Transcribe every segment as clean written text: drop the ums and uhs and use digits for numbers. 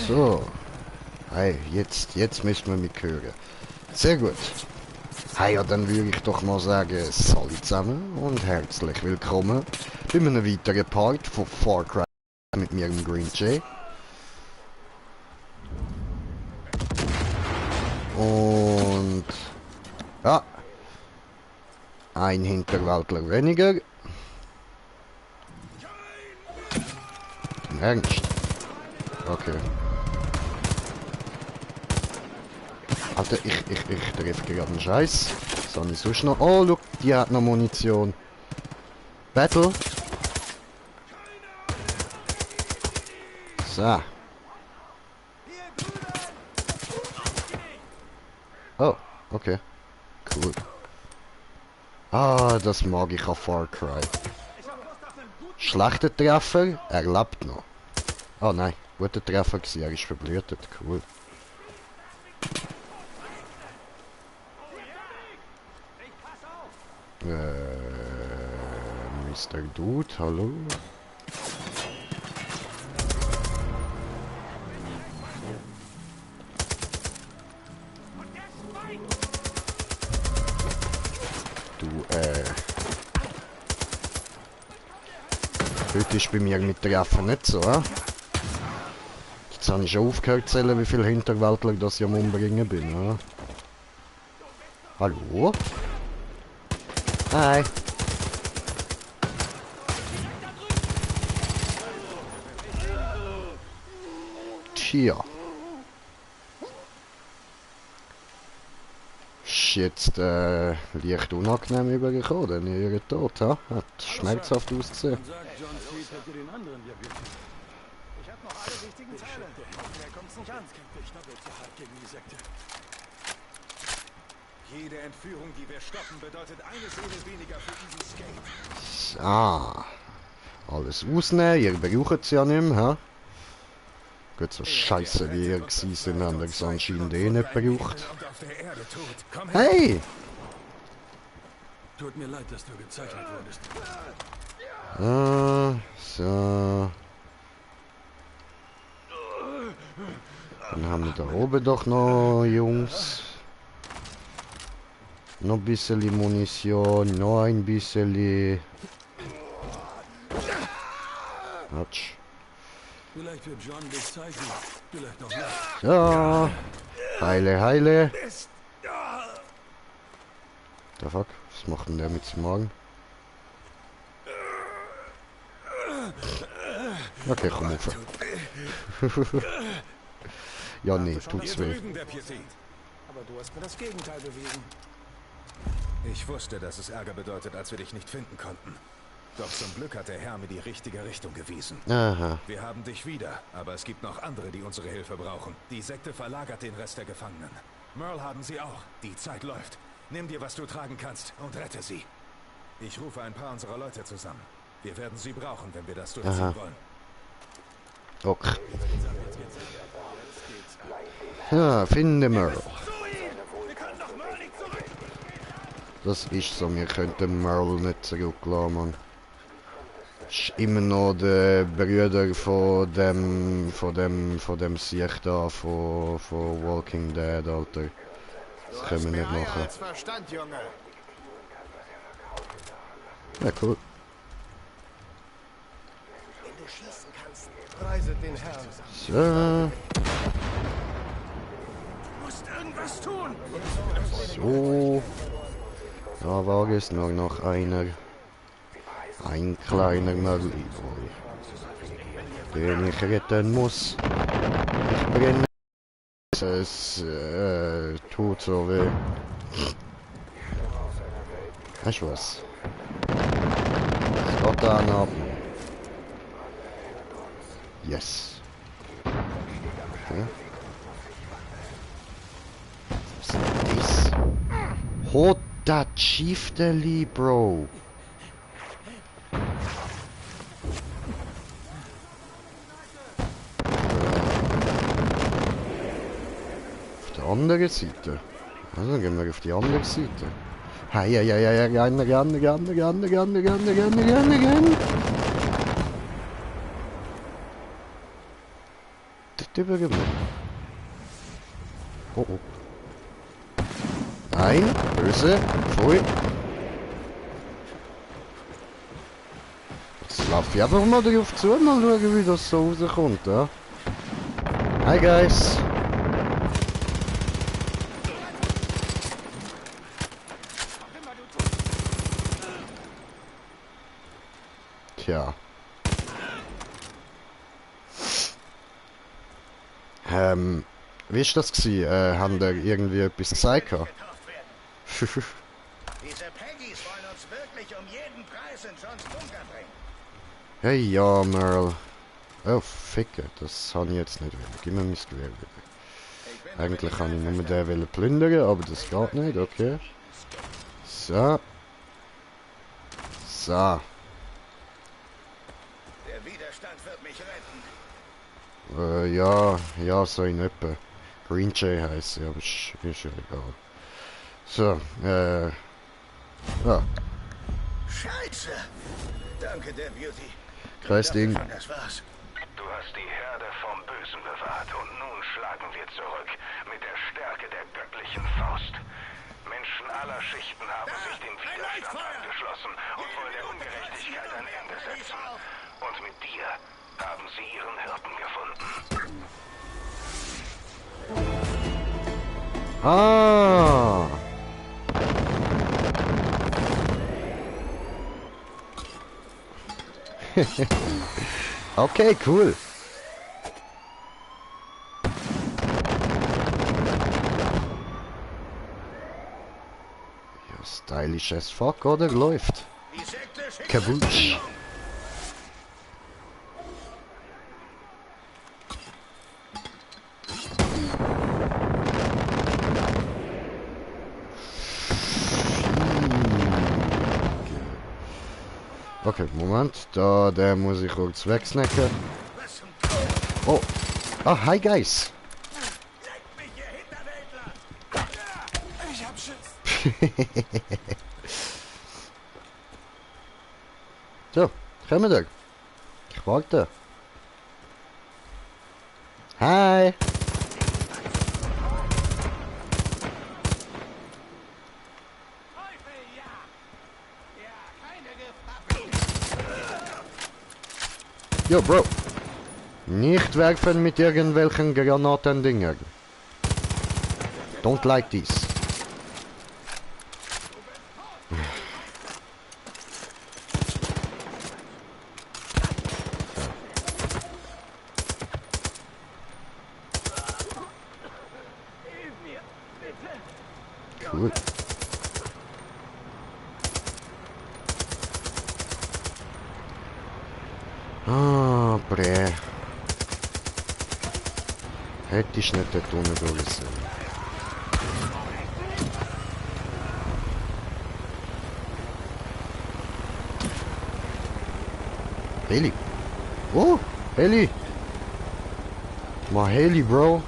So. Hey, jetzt müssen wir mich hören. Sehr gut. Hey, ja, dann würde ich doch mal sagen, salut zusammen und herzlich willkommen bei einem weiteren Part von Far Cry mit mir im Green Jay. Und ja, ein Hinterwäldler weniger. Im Ernst? Okay. Alter, ich treffe gerade einen Scheiß. Was habe ich sonst noch? Oh, look, die hat noch Munition. Battle. So. Oh, okay. Cool. Ah, das mag ich an Far Cry. Schlechter Treffer, er lebt noch. Oh nein, guter Treffer gewesen, er ist verblühtet. Cool. Mr. Dude, hallo? Du, heute ist bei mir mit Treffen nicht so, Jetzt habe ich schon aufgehört zu zählen, wie viele Hinterwäldler das ich am Umbringen bin, ja? Hallo? Hi. Tja. Ist jetzt leicht unangenehm übergekommen, denn ihr tot, ha? Hat schmerzhaft ausgesehen. Ich hab noch alle wichtigen Teile. Mehr kommt's nicht an. Kämpfe ich doppelt so hart gegen die Sekte. Jede Entführung, die wir stoppen, bedeutet eine Seele weniger für diesen Skate. Ah. Alles ausnehmen, ihr braucht es ja nicht mehr, ha? Gut, so scheiße wie ihr gewesen sind, haben wir es anscheinend eh nicht gebraucht. Hey! Tut mir leid, dass du gezeichnet wurdest. So. Dann haben wir da oben doch noch Jungs. Noch ein bisschen Munition, noch ein bisschen. Hatsch. Vielleicht wird John dich zeichnen. Vielleicht noch nicht. Ja. Heile, heile. The fuck? Was macht denn der mit dem Magen? Okay, komm auf. Ja, nee, tut's weh. Aber du hast mir das Gegenteil bewiesen. Ich wusste, dass es Ärger bedeutet, als wir dich nicht finden konnten. Doch zum Glück hat der Herr mir die richtige Richtung gewiesen. Aha. Wir haben dich wieder, aber es gibt noch andere, die unsere Hilfe brauchen. Die Sekte verlagert den Rest der Gefangenen. Merle haben sie auch. Die Zeit läuft. Nimm dir, was du tragen kannst und rette sie. Ich rufe ein paar unserer Leute zusammen. Wir werden sie brauchen, wenn wir das durchziehen wollen. Okay. Ja, finde Merle. Das ist so, wir könnten Merle nicht zurücklassen, Mann. Ist immer noch der Brüder von dem Sieg da, von Walking Dead, Alter. Das können wir nicht machen. Ja, cool. Wenn du schießen kannst, preiset den Herrn. So. Du musst irgendwas tun. So. Da war es noch einer. Ein kleiner Merle, den ich retten muss. Ich brenne. Es tut so weh. Weißt du was? Es geht da ab. Yes. Okay. Was ist das? Hot that Chieftainly, Bro. Andere Seite. Also gehen wir auf die andere Seite. Hey, rennen. nicht über mir. Oh oh. Nein, böse, pfui. Jetzt laufe ich einfach mal drauf zu, mal schauen, wie das so rauskommt, ja. Hi guys. Tja. Wie ist das gewesen? Haben da irgendwie etwas gesagt? Diese Peggies wollen uns wirklich um jeden Preis in Johns Bunker bringen. Hey ja, Merle. Oh, ficke, das habe ich jetzt nicht wollen. Gib mir mein Gewehr wieder. Eigentlich kann ich nur den wollen plündern, aber das geht nicht, okay. So. So. Der Widerstand wird mich retten. Ja, so in etwa. Green Jay heisst sie, aber ist ja egal. So, ja. Scheiße! Danke, der Beauty. Kreis Ding. Das war's. Du hast die Herde vom Bösen bewahrt und nun schlagen wir zurück mit der Stärke der göttlichen Faust. Menschen aller Schichten haben sich dem Widerstand angeschlossen und wollen der Ungerechtigkeit ein Ende setzen. Und mit dir haben sie ihren Hirten gefunden. Ah! Okay, cool. Ja, stylisch as fuck, oder? Läuft. Die Sekte schickt Kabutsch. Okay, Moment. Der muss ich kurz wegsnacken. was zum Teufel. Oh. Ah, hi guys. Leck mich, ihr Hinterwäldler! Ich hab Schiss. So, kommen wir. Ich warte. Hi. Jo, Bro. Nicht werfen mit irgendwelchen Granatendinger. Don't like this. Cool. Ah, bre. Hätte ich nicht dort unten durchsehen. Heli. Oh, Heli. Mal Heli, Bro.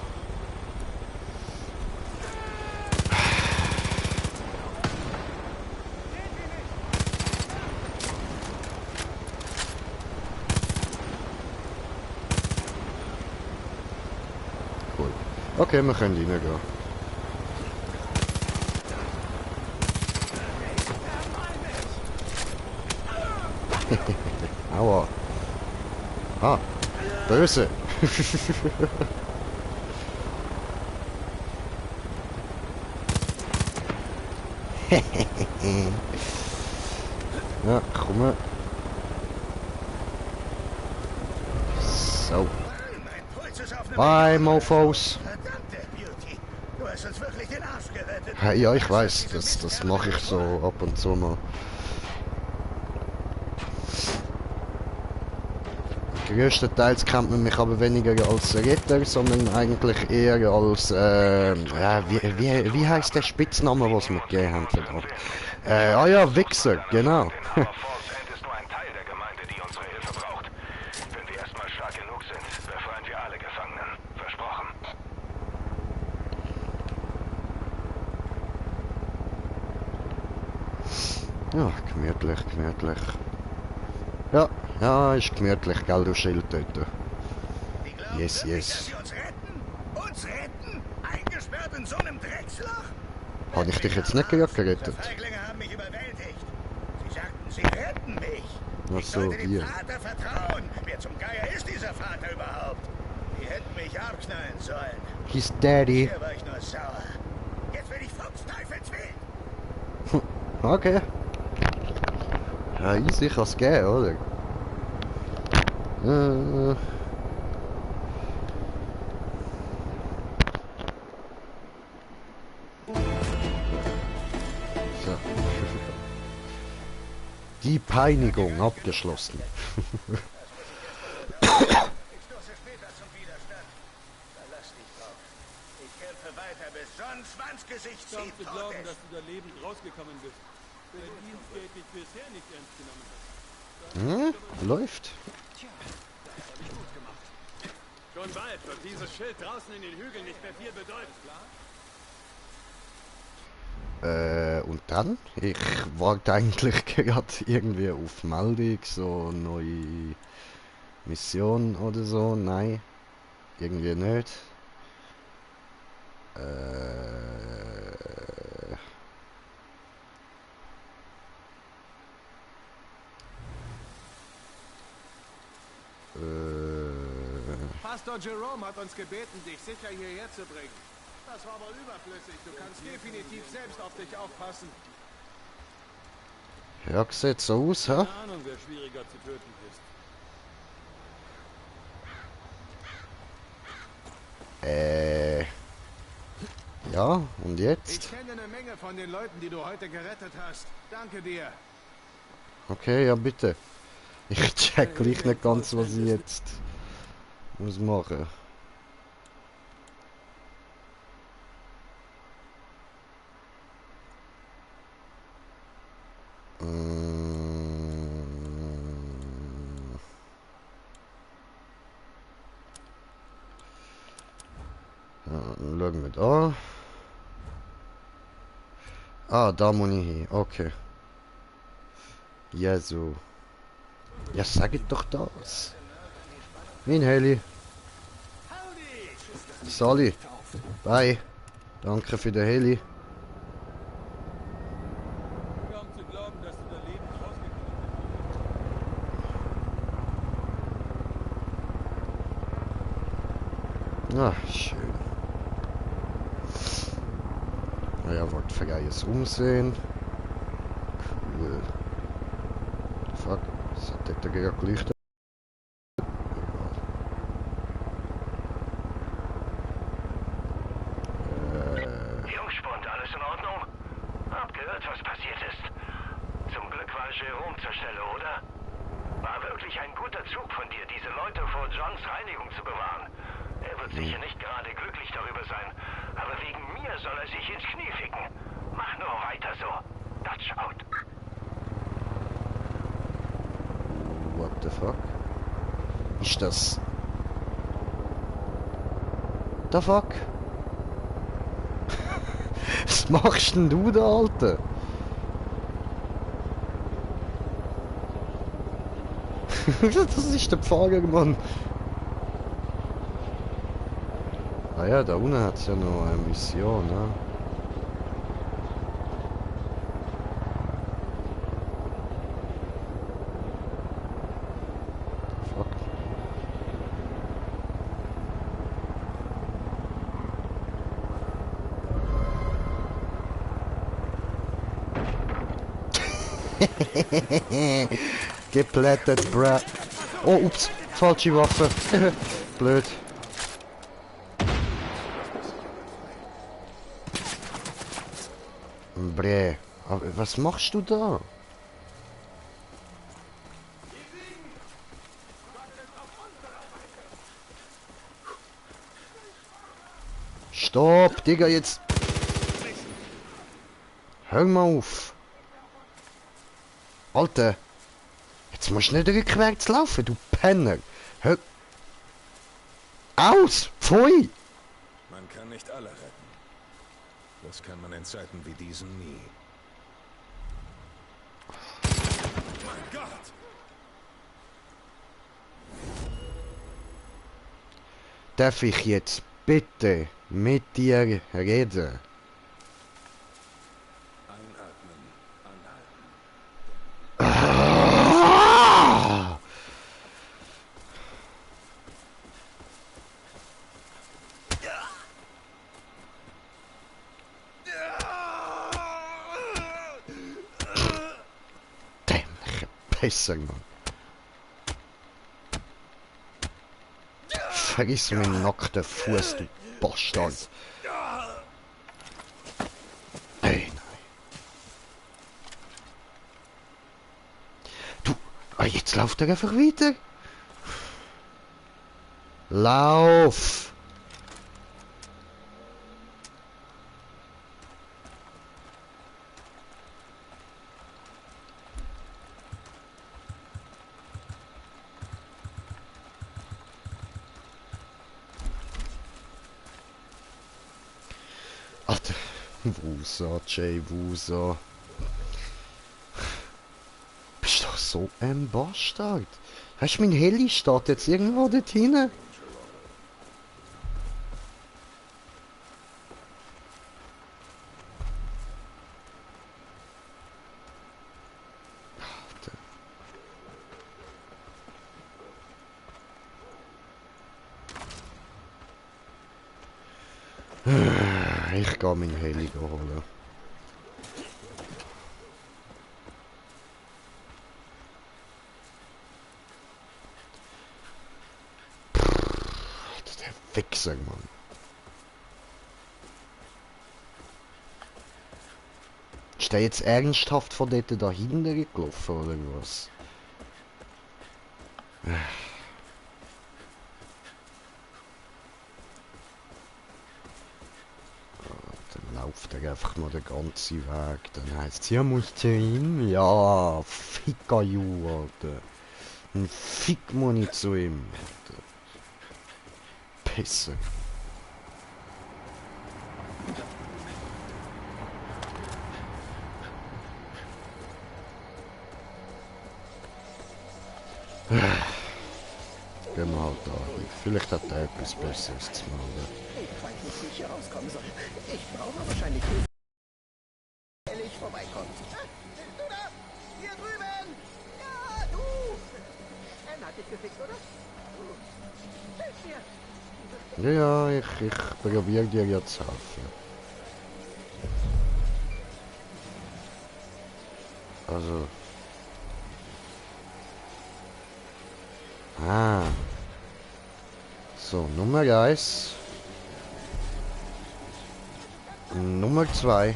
Cool. Okay, wir können reingehen. Aua. Ah, böse. Ja, komm mal. So. Mein Puls ist auf einem Bye, Mofos. Verdammt, der Beauty. Du hast uns wirklich den Arsch gerettet. Ja, ich weiß, das mache ich so ab und zu mal. Größtenteils kennt man mich aber weniger als Retter, sondern eigentlich eher als, ja, wie heißt der Spitzname, was wir gegeben haben, verdammt? Ah ja, Wichser, genau. Aber Falls End ist nur ein Teil der Gemeinde, die unsere Hilfe braucht. Wenn wir erstmal stark genug sind, befreien wir alle Gefangenen. Versprochen. Ja, gemütlich, gemütlich. Ja, ist gemütlich, gell, du Schild dort. Die glauben, Yes, wirklich, yes. dass sie uns retten? Uns retten? Eingesperrt in so einem Drecksloch? Habe ich dich jetzt nicht gerade gerettet? Diese Feiglinge haben mich überwältigt. Sie sagten, sie retten mich. Ach Ich so, sollte dem ihr. Vater vertrauen. Wer zum Geier ist dieser Vater überhaupt? Die hätten mich abknallen sollen. His daddy. Hier war ich nur sauer. Jetzt will ich Fuchsteufelswild. Okay. Ja, easy kann's gehen, oder? So. Die Peinigung abgeschlossen. Ich stoße später zum Widerstand. Verlass dich drauf. Ich kämpfe weiter, bis John Schwanzgesicht Kaum zieht zu tot glauben, ist. dass du da lebend rausgekommen bist. Der Dienstgeld dich bisher nicht ernst genommen hat. Läuft. Schon bald wird dieses Schild draußen in den Hügeln nicht mehr viel bedeuten. Und dann? Ich warte eigentlich gerade irgendwie auf Meldung, so neue Mission oder so. Nein, irgendwie nicht. Pastor Jerome hat uns gebeten, dich sicher hierher zu bringen. Das war aber überflüssig. Du kannst definitiv selbst auf dich aufpassen. Ja, sieht so aus, ha? Keine Ahnung, wer schwieriger zu töten ist. Ja, und Ich jetzt? kenne eine Menge von den Leuten, die du heute gerettet hast. Danke dir. Okay, ja bitte. Ich check gleich nicht ganz, was ich jetzt muss machen. Ja, dann schauen wir da. Ah, da muss ich hin. Okay. Ja, so. Ja, sag ich doch das. Mein Heli. Sally. Bye. Danke für den Heli. Kaum zu glauben, dass du da lebend rausgekommen Ah, schön. Naja, wollt freies Umsehen. Cool. Fuck, das hat dort gerade geleuchtet. Jungspund, alles in Ordnung? Hab gehört, was passiert ist. Zum Glück war Jerome zur Stelle, oder? War wirklich ein guter Zug von dir, diese Leute vor Johns Reinigung zu bewahren. Er wird sicher nicht gerade glücklich darüber sein, aber wegen mir soll er sich ins Knie ficken. Mach nur weiter so. Dutch out. What the fuck? Ist das... The fuck? Was machst denn du da, Alter? Das ist der Pfarrer, Mann. Ah ja, da unten hat es ja noch eine Mission, ne? Fuck. Geplättet, bruh. Oh, ups, falsche Waffe. Blöd. Bre, aber was machst du da? Stopp, Digga, jetzt. Hör mal auf. Alter. Jetzt musst du nicht rückwärts laufen, du Penner. Hör. Aus! Pfui! Man kann nicht alle retten. Das kann man in Zeiten wie diesen nie. Mein Gott! Darf ich jetzt bitte mit dir reden? Einatmen, anhalten. Ah! Dämliche Pisser, Mann. Vergiss meinen nackten Fuß, du Bastard. Ey, nein. Du, jetzt läuft er einfach weiter. Lauf! Alter, Wusa, Jay Wusa. Bist doch so ein Bastard. Weißt du, mein Heli steht jetzt irgendwo dort hinten. Ich gehe meinen Heli holen. Alter, der Wichser, Mann. Ist der jetzt ernsthaft von dort da hinten gelaufen, oder was? Dann lauft er einfach mal den ganzen Weg. Dann heisst es, ja, musst du hin? Ja, Ficker you, Alter. Ein Fick muss ich zu ihm, Alter. Pisser. Gehen wir halt da hin. Vielleicht hat er etwas Besseres zu machen. Ich weiß nicht, wie ich hier rauskommen soll. Ich brauche wahrscheinlich Hilfe. Ehrlich vorbeikommt. Du da! Hier drüben! Ja, du! Anne hat dich gefixt, oder? Hilf mir! Ja, ich probiere dir jetzt zu helfen. Also. Ah. So, Nummer 1. Nummer 2.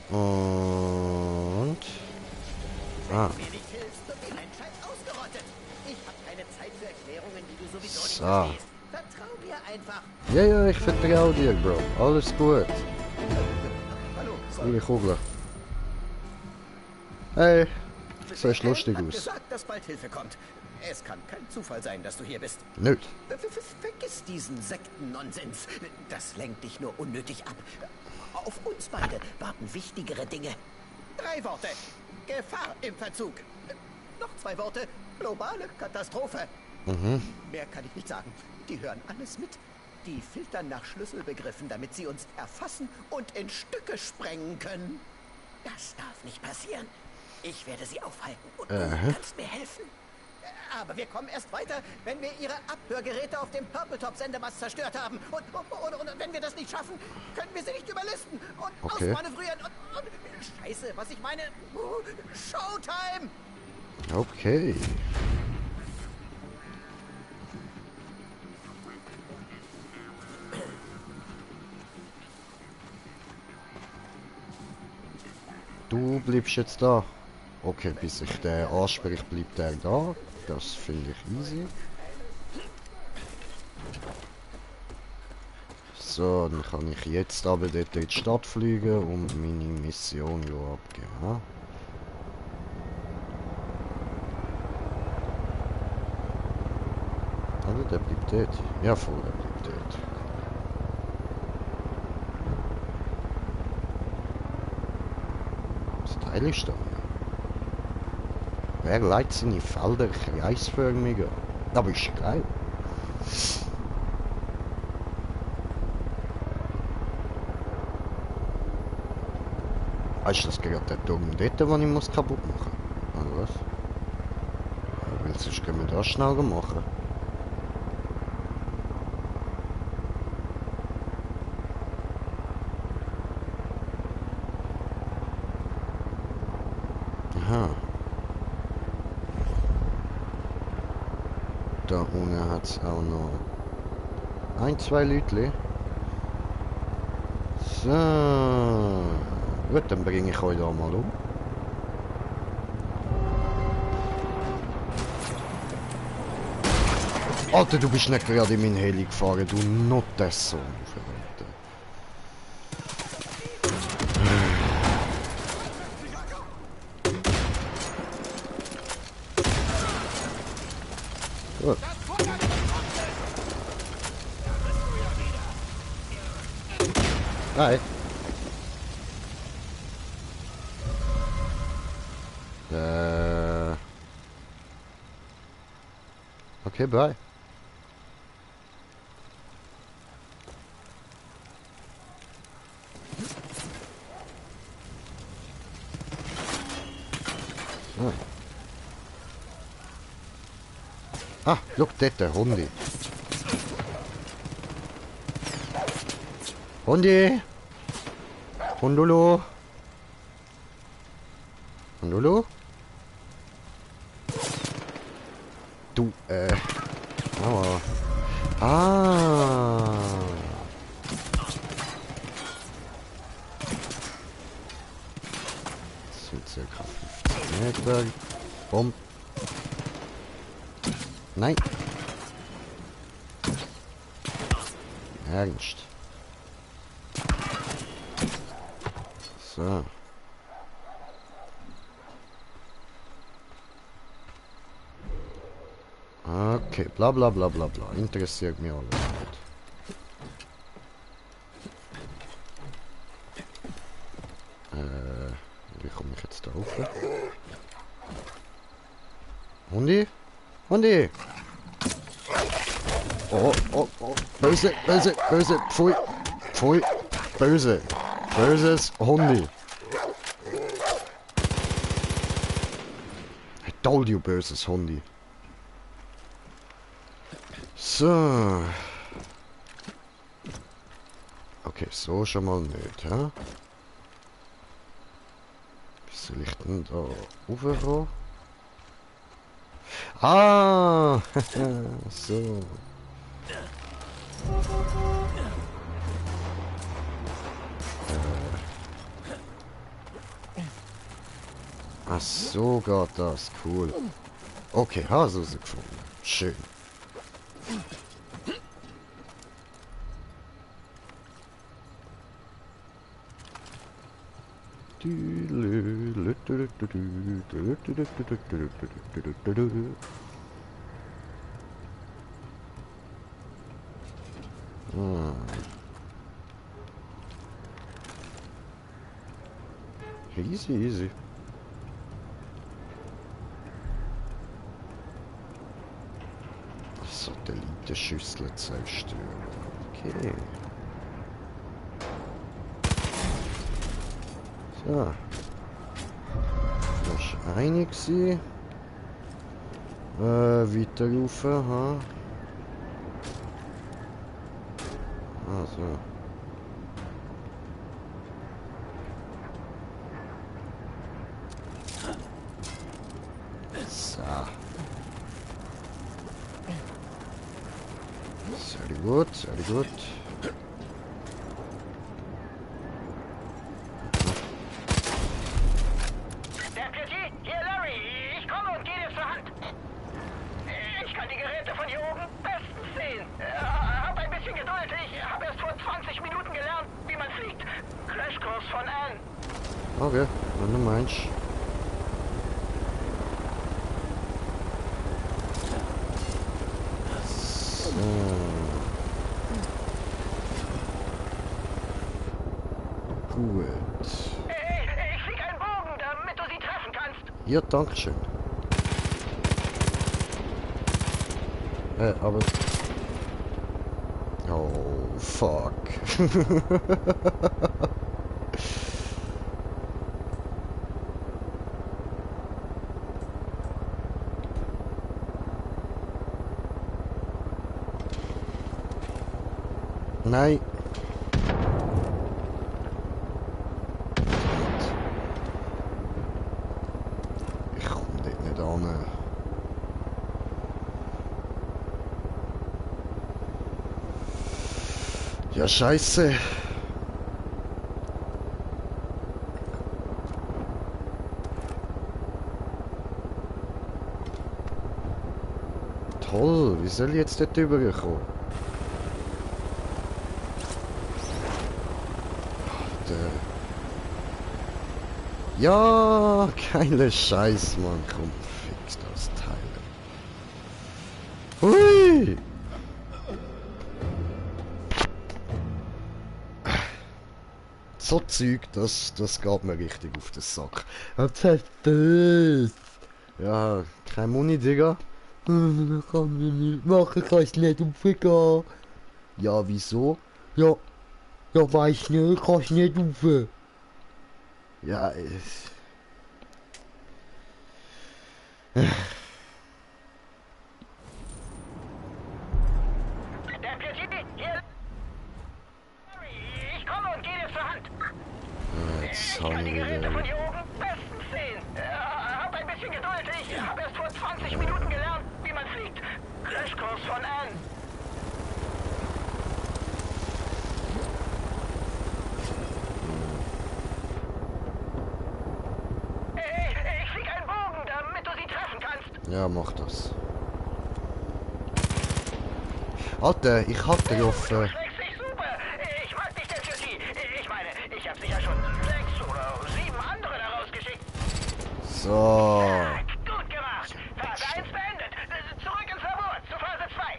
Und... Ah. Mir nicht hilfst, wird die Menschheit ausgerottet. Ich habe keine Zeit für Erklärungen, die du sowieso nicht So. verstehst. Vertrau mir einfach. Ja, ich vertraue dir, Bro. Alles gut. Hallo, Coole Kugel. Hey. Siehst lustig hat aus. gesagt, dass bald Hilfe kommt. Es kann kein Zufall sein, dass du hier bist. Nicht. Vergiss diesen Sektennonsens. Das lenkt dich nur unnötig ab. Auf uns beide warten wichtigere Dinge. 3 Worte. Gefahr im Verzug. Noch 2 Worte. Globale Katastrophe. Mehr kann ich nicht sagen. Die hören alles mit. Die filtern nach Schlüsselbegriffen, damit sie uns erfassen und in Stücke sprengen können. Das darf nicht passieren. Ich werde sie aufhalten und du kannst mir helfen. Aber wir kommen erst weiter, wenn wir ihre Abhörgeräte auf dem Purple-Top-Sendemast zerstört haben. Und wenn wir das nicht schaffen, können wir sie nicht überlisten und ausmanövrieren. Und Scheiße, was ich meine. Showtime! Okay. Du bleibst jetzt da. Okay, bis ich den anspreche, bleibt der da. Das finde ich easy. So, dann kann ich jetzt aber dort in die Stadt fliegen und meine Mission abgeben. Ja? Oder der bleibt dort? Ja, voll, der bleibt dort. Das Teil ist da. Wer leitet seine Felder kreisförmig an? Aber ist ja geil. Ist das gerade der Turm dort, den ich muss kaputt machen muss? Oder was? Ja, weil sonst können wir das schneller machen. Aha. Da unten hat es auch noch ein, zwei Leute. So. Gut, dann bringe ich euch da mal um. Alter, du bist nicht gerade in mein Heli gefahren, du Notesson. Gut. Hi. Okay, bye. So. Ah, look, dort, der Hundi. Hundi! Hundulu! Hundulu? Du, aua. Ah! Das sind circa 50 Meter. Bumm. Nein! Ernst. So. Okay, bla bla bla bla bla. Interessiert mich alles nicht. Wie komme ich jetzt da rauf? Hundi? Hundi! Oh, oh, oh. Böse, böse, böse. Pfui. Pfui. Böse. Böses Hundi. I told you, böses Hundi. So. Okay, so schon mal nicht, hä? Wie soll ich denn da raufkommen? Ah! So. Ach so geht das, cool. Okay, hast du sie gefunden. Schön. Ah. Easy, easy. Satellitenschüssel zerstören. Okay. So. Das ist eine gewesen. Weiter rauf, ha. Ah, so. So. Sehr gut, sehr gut. Deputy, hier Larry. Ich komme und gehe dir zur Hand. Ich kann die Geräte von hier oben bestens sehen. Hab ein bisschen Geduld. Ich habe erst vor 20 Minuten gelernt, wie man fliegt. Crashkurs von Anne. Okay, wenn du meinst. Gut. Ich flieg einen Bogen, damit du sie treffen kannst. Ja, danke schön. Aber... Oh, fuck. Nein. Ich komme dort nicht an. Ja, scheiße. Toll, wie soll ich jetzt dort rüberkommen? Ja, geiler Scheiß, Mann. Komm, fix das Teil. Hui! So Zeug, das geht mir richtig auf den Sack. Was heißt das? Ja, kein Muni, Digga. Das kann ich nicht machen, kannst nicht raufgehen. Ja, wieso? Ja, weiß nicht, kannst nicht rauf. Ja, Deputy, hier! Ich komme und gehe dir zur Hand. jetzt Ich haben kann die wir Geräte von wieder... hier oben bestens sehen. Hab ein bisschen Geduld. Ich habe erst vor 20 Minuten gelernt, wie man fliegt. Crashkurs von Anne. Ich flieg einen Bogen, damit du sie treffen kannst. Ja, mach das. Alter, ich hab den auf... Du schlägst dich super. Ich mag dich, Deputy. Ich meine, ich habe sicher schon 6 oder 7 andere da rausgeschickt. So. Gut gemacht. Phase 1 beendet. Zurück ins Labor, zu Phase 2.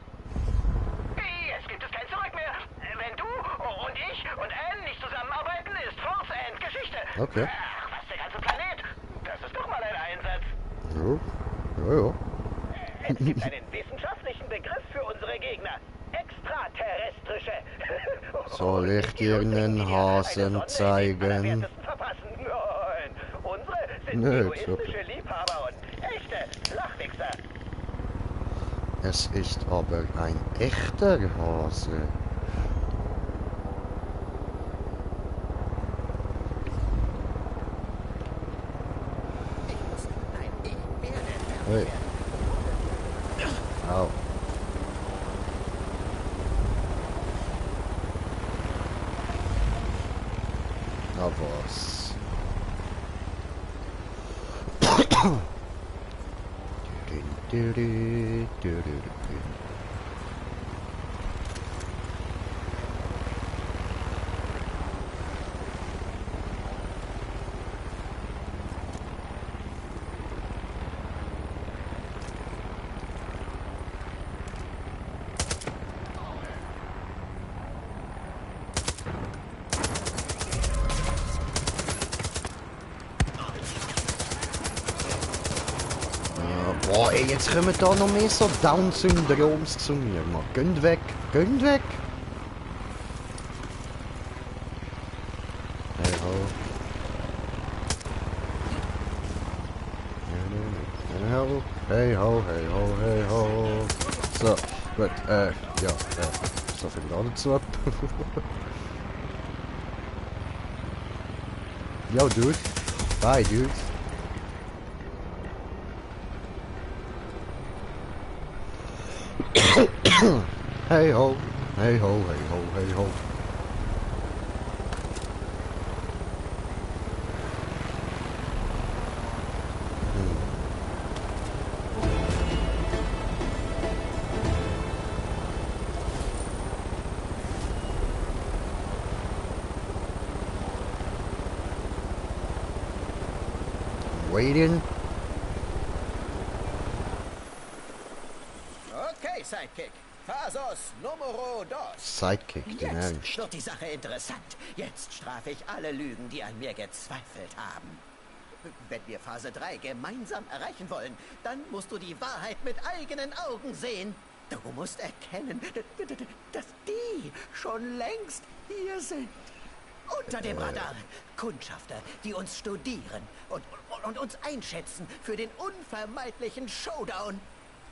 Jetzt gibt es kein Zurück mehr. Wenn du und ich und Anne nicht zusammenarbeiten, ist Force End Geschichte. Okay. Ach, was der ganze Planet. Das ist doch mal ein Einsatz. Jo. Ja. Es gibt einen wissenschaftlichen Begriff für unsere Gegner. Extraterrestrische. Soll ich dir einen Hasen zeigen? Verpassen. Nein. Unsere sind Nö, egoistische Liebhaber und echte Flachwichser. Es ist aber ein echter Hase. Hey. Au. Na was? Boah, ey, jetzt kommen da noch mehr so Down-Syndroms zu mir, Mann. Gönnt weg, gönnt weg. Hey ho. Hey ho, hey ho, hey ho. So, gut, ja, so viel dazu ab. Yo, dude. Bye, dude. Hey ho, hey ho, hey ho, hey ho. Waiting. Okay, Sidekick. Phasos numero dos. Sidekick, den Jetzt Ernst. wird die Sache interessant. Jetzt strafe ich alle Lügen, die an mir gezweifelt haben. Wenn wir Phase 3 gemeinsam erreichen wollen, dann musst du die Wahrheit mit eigenen Augen sehen. Du musst erkennen, dass die schon längst hier sind. Unter dem Radar. Kundschafter, die uns studieren und uns einschätzen für den unvermeidlichen Showdown.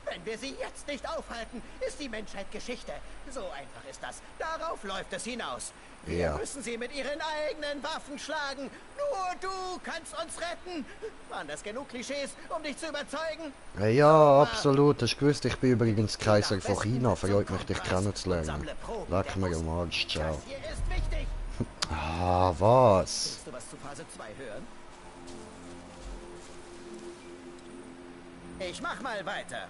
Wenn wir sie jetzt nicht aufhalten, ist die Menschheit Geschichte. So einfach ist das. Darauf läuft es hinaus. Wir müssen sie mit ihren eigenen Waffen schlagen. Nur du kannst uns retten. Waren das genug Klischees, um dich zu überzeugen? Ja, absolut. Hast du gewusst, ich bin übrigens Kaiser von China. Freut mich, dich kennenzulernen. Leck mir am Arsch, ciao. Das hier ist wichtig. Ah, was? Willst du was zu Phase 2 hören? Ich mach mal weiter.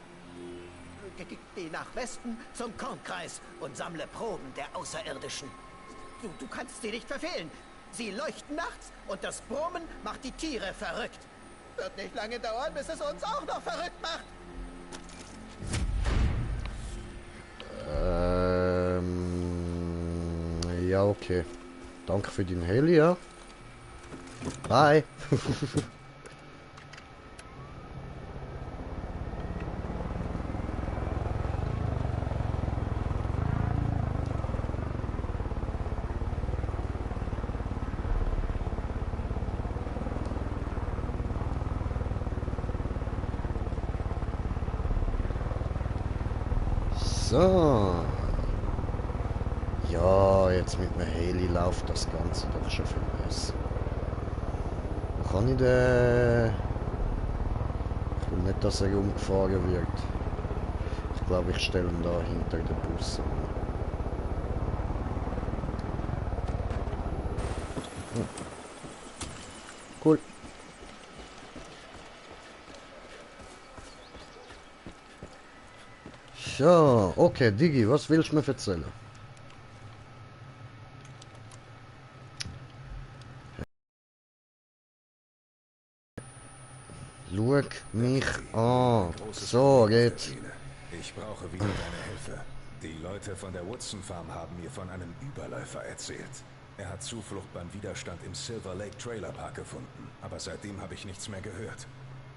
Geh nach Westen zum Kornkreis und sammle Proben der Außerirdischen. Du kannst sie nicht verfehlen. Sie leuchten nachts und das Brummen macht die Tiere verrückt. Wird nicht lange dauern, bis es uns auch noch verrückt macht. Ja, okay. Danke für den Heli, ja. Bye. So. Ja, jetzt mit dem Heli läuft das Ganze doch schon viel besser. Wo kann ich denn... Ich will nicht, dass er umgefahren wird. Ich glaube, ich stelle ihn da hinter den Bus an. Cool. So, okay, Digi, was willst du mir erzählen? Schau mich an. So, geht's. Ich brauche wieder deine Hilfe. Die Leute von der Woodson Farm haben mir von einem Überläufer erzählt. Er hat Zuflucht beim Widerstand im Silver Lake Trailer Park gefunden. Aber seitdem habe ich nichts mehr gehört.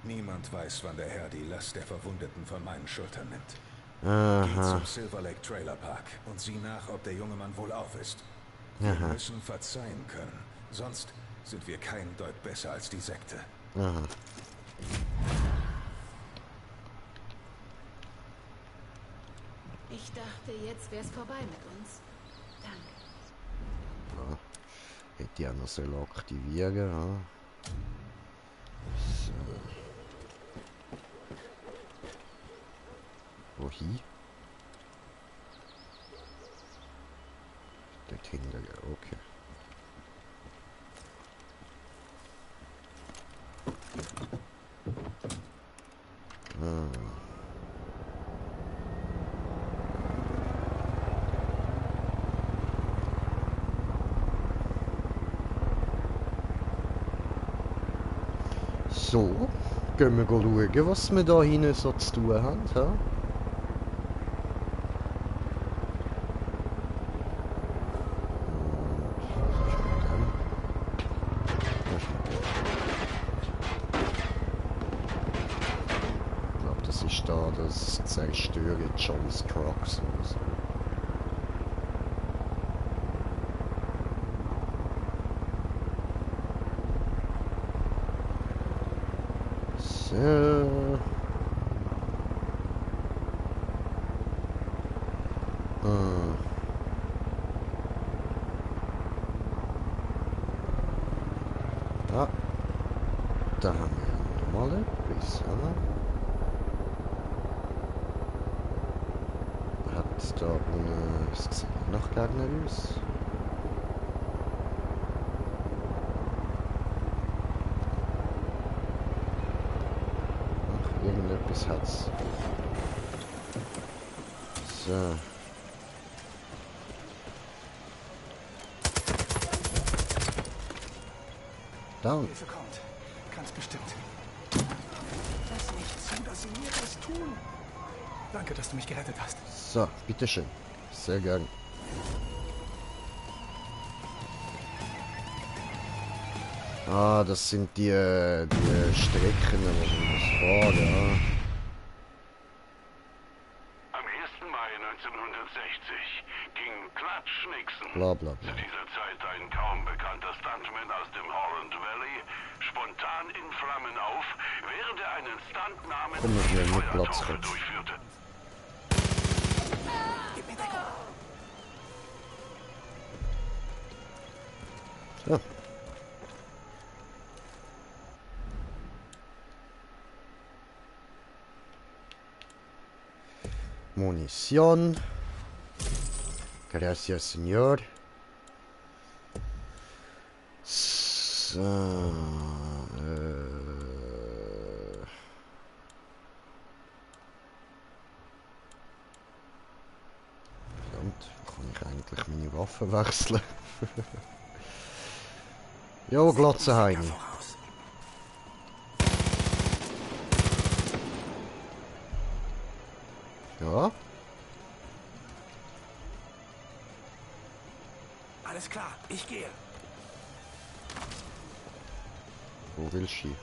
Niemand weiß, wann der Herr die Last der Verwundeten von meinen Schultern nimmt. Geh zum Silver Lake Trailer Park und sieh nach, ob der junge Mann wohlauf ist. Wir müssen verzeihen können. Sonst sind wir kein Deut besser als die Sekte. Ich dachte, jetzt wär's vorbei mit uns. Danke. Ja, hätte ich auch noch so aktivieren, ja. So. Wohin? Dort hinter, ja, okay. So, gehen wir schauen, was wir da hinten so zu tun haben. Ja? Ich glaube, das ist da das Zerstören John's Crocs oder so. So. Ah. Da haben wir nochmal etwas. Hat da unten... Es sieht noch Gegner aus. Irgendetwas hat's. So. Down. Hilfe kommt. Ganz bestimmt. Lass nicht zu, dass sie mir das tun. Danke, dass du mich gerettet hast. So, bitteschön. Sehr gern. Ah, das sind die Strecken, wo man muss fahren, ja. Am ersten Mai 1960 ging Clutch Nixon, Bla bla zu bla. dieser Zeit ein kaum bekannter Stuntman aus dem Holland Valley, spontan in Flammen auf, während er einen Stunt namens Komm, wir gehen die mit Platz Feuertaufe kurz. durchführte. So. Munition. Gracias, señor. So, verdammt, kann ich eigentlich meine Waffe wechseln? Jo, Glotze Heini. Ja, Alles klar, ich gehe. wo willst du hin?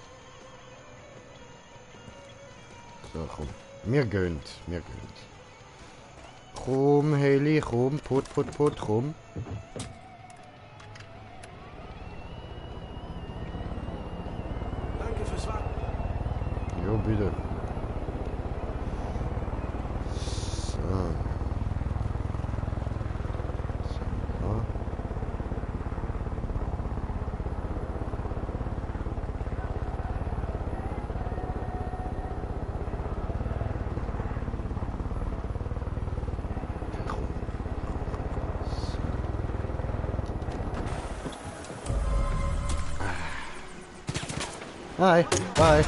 So, komm. Mir gönnt, mir gönnt. Komm, Heli, komm, put, komm. Danke fürs Warten. Jo, bitte. So. So. Hi, bye.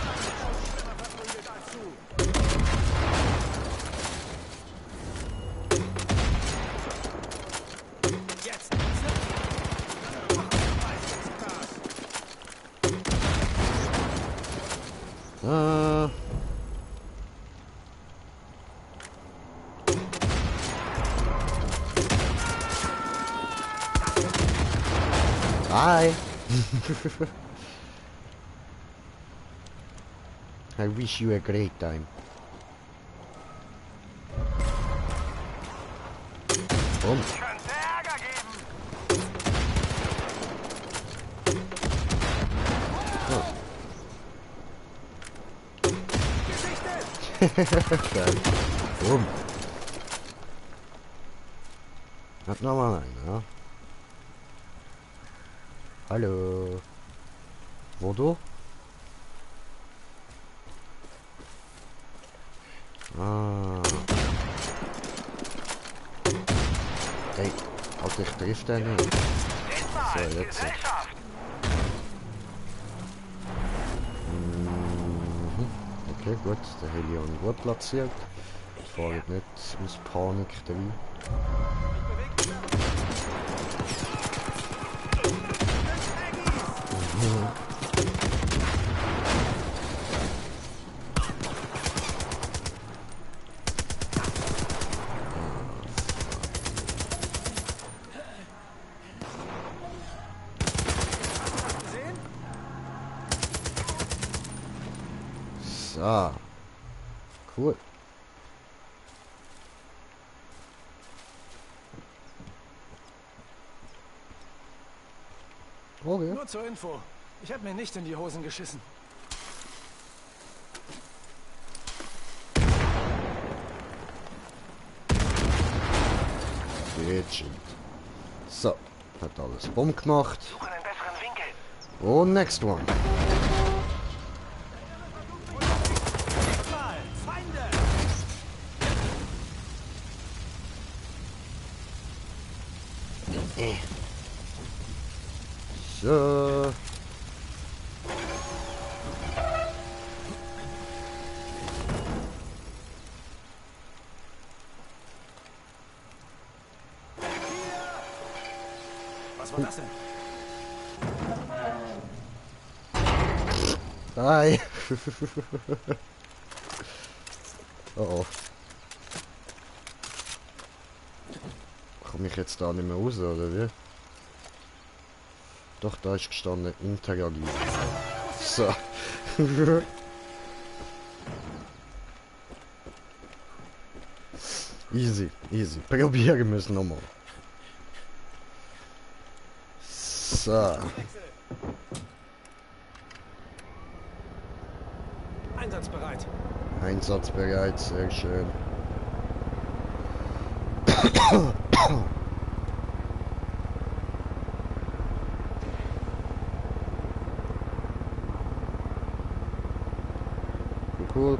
Bye. I wish you a great time. Boom. Könnte Ärger geben. Geil. Boom. Hat nochmal einen, ja? Hallo. Wo du? Ah. Hey, Alter, ich triff den nicht. So, jetzt. Mhm. Okay, gut. Der Helion gut platziert. Ich fahre nicht aus Panik drin. Mhm. So. Cool. Okay. Nur zur Info. Ich habe mir nicht in die Hosen geschissen. Legend. So. Hat alles Bomb gemacht. Suche einen besseren Winkel. Und next one. Feinde! So. Was war das denn? Hi. Oh oh. Komme ich jetzt da nicht mehr raus, oder wie? Doch, da ist gestanden, interagieren. So. Easy, easy. Probieren wir es nochmal. So. Einsatzbereit. Einsatzbereit, sehr schön. Cool.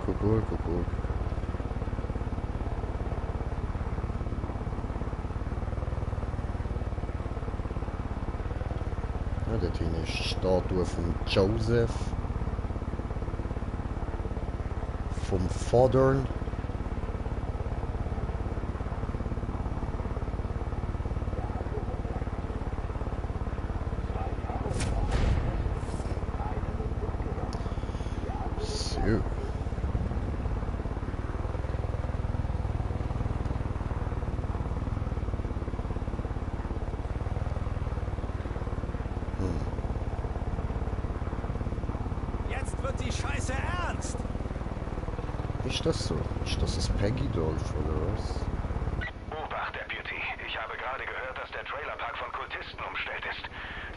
Ja, dort hinten ist die Statue von Joseph. Vom Vater. So. Jetzt wird die Scheiße ernst. Ist das so? Ist das das Peggy-Dolph oder was? Obacht, Deputy. Ich habe gerade gehört, dass der Trailerpark von Kultisten umstellt ist.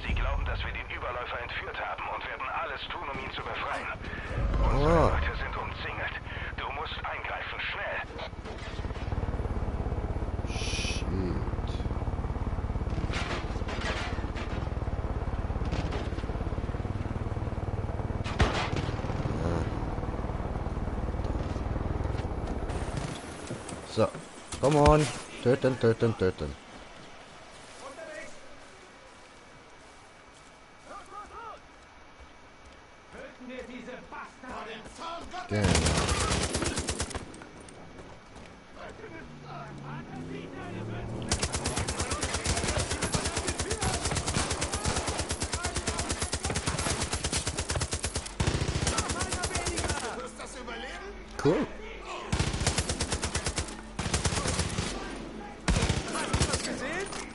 Sie glauben, dass wir den Überläufer entführt haben und werden alles tun, um ihn zu befreien. Unsere Leute sind umzingelt. Du musst eingreifen, schnell. Shit. So, come on. Töten. Genau. Cool.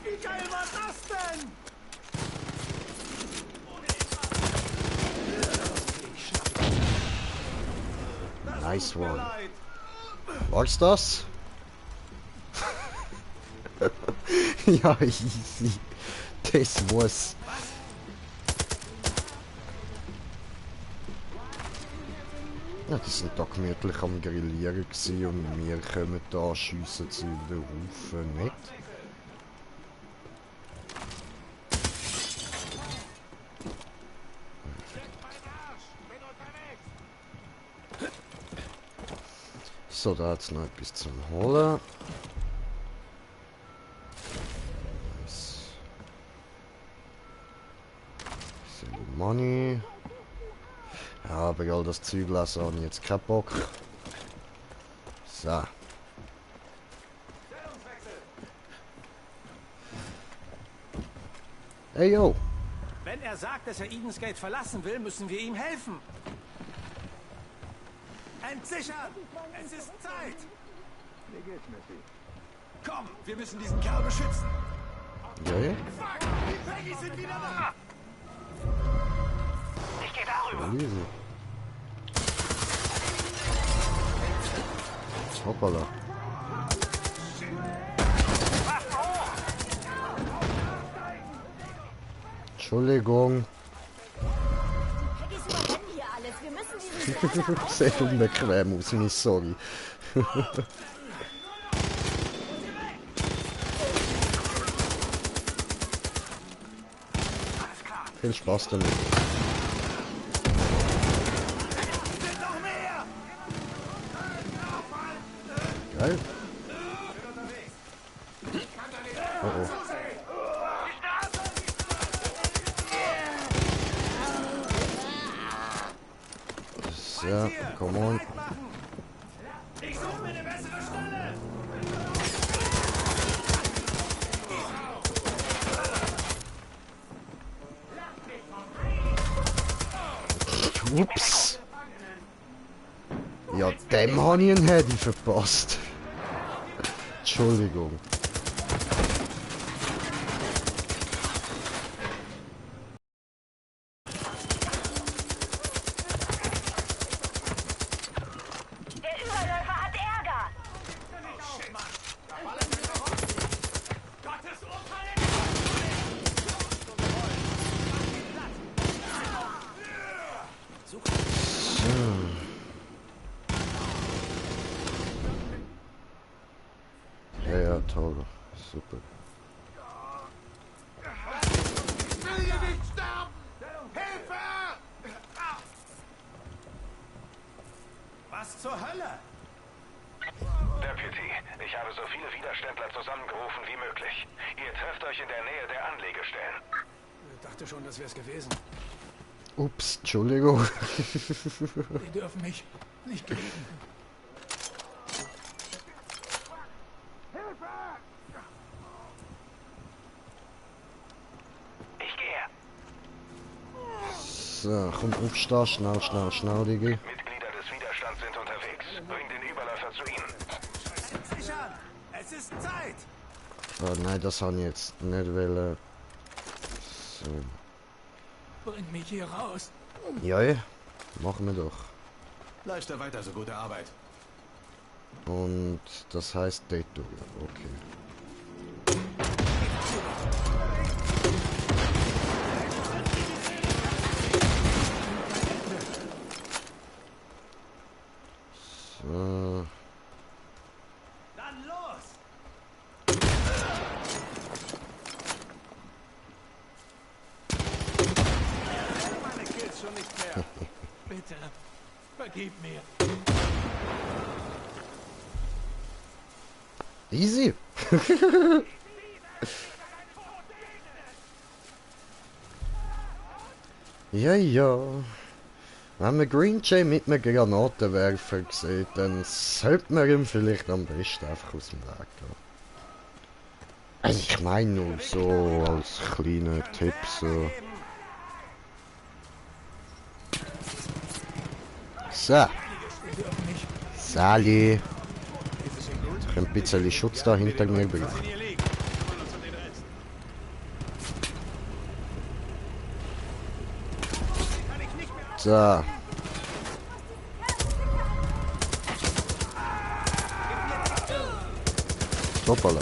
Wie geil war das denn? Nice one. War's das? Ja, easy. Das war's. Ja, die sind da gemütlich am Grillieren gewesen und wir kommen da, schiessen sie wieder rauf. Nicht? So, da hat's noch etwas zum Holen. Nice. Bisschen Money. Ja, aber all das Zeug lassen habe ich jetzt keinen Bock. So. Hey yo! Wenn er sagt, dass er Eden's Gate verlassen will, müssen wir ihm helfen. Entsichern! Es ist Zeit! Komm, wir müssen diesen Kerl beschützen. Okay. Fuck, die Peggy sind wieder da! Ich gehe darüber. Easy. Hoppala. Entschuldigung. Peggy's überrennen hier alles. Wir müssen diesen Kerl Sehr unbequem aus, mich sorry. Viel Spaß damit. Geil. Oh oh. So, come on. Ich suche mir eine bessere Stelle! Ups. Ja, dem habe ich einen Handy verpasst. Entschuldigung. Der Überläufer hat Ärger. toll. Super. Ich will hier nicht sterben! Hilfe! Was zur Hölle? Deputy, ich habe so viele Widerständler zusammengerufen wie möglich. Ihr trefft euch in der Nähe der Anlegestellen. Ich dachte schon, das wär's gewesen. Ups, Entschuldigung. Die dürfen mich nicht kriegen. Ich gehe. So, komm, aufstehen, schnell, schnell, schnell, Digi. Mitglieder des Widerstands sind unterwegs. Bring den Überläufer zu ihnen. Sichern! Es ist Zeit! Oh nein, das habe ich jetzt nicht wollen. So. Bring mich hier raus. Ja, machen wir doch. Leichter weiter, so gute Arbeit. Und das heißt Detour, okay. So. Dann los! Meine Kills schon nicht mehr. Bitte, vergib mir. Easy. Ja, ja. Wenn man Green Jay mit einem Granatenwerfer sieht, dann sollte man ihm vielleicht am besten einfach aus dem Weg gehen. Also ich meine nur so als kleiner Tipp so. So. Sali. Ich kann ein bisschen Schutz da hinter mir brauchen. So. Hoppala.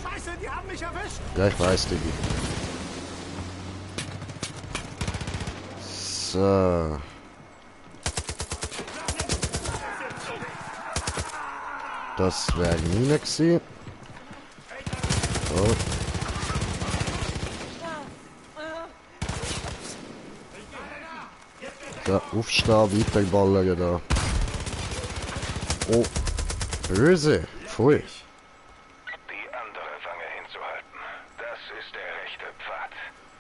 Scheiße, die haben mich erwischt! Ja, ich weiß, Diggi. So. Das wäre Mine gewesen. So. So, aufstehen, weiterballern da. Oh, böse. Pfui. Die andere Wange hinzuhalten. Das ist der rechte Pfad.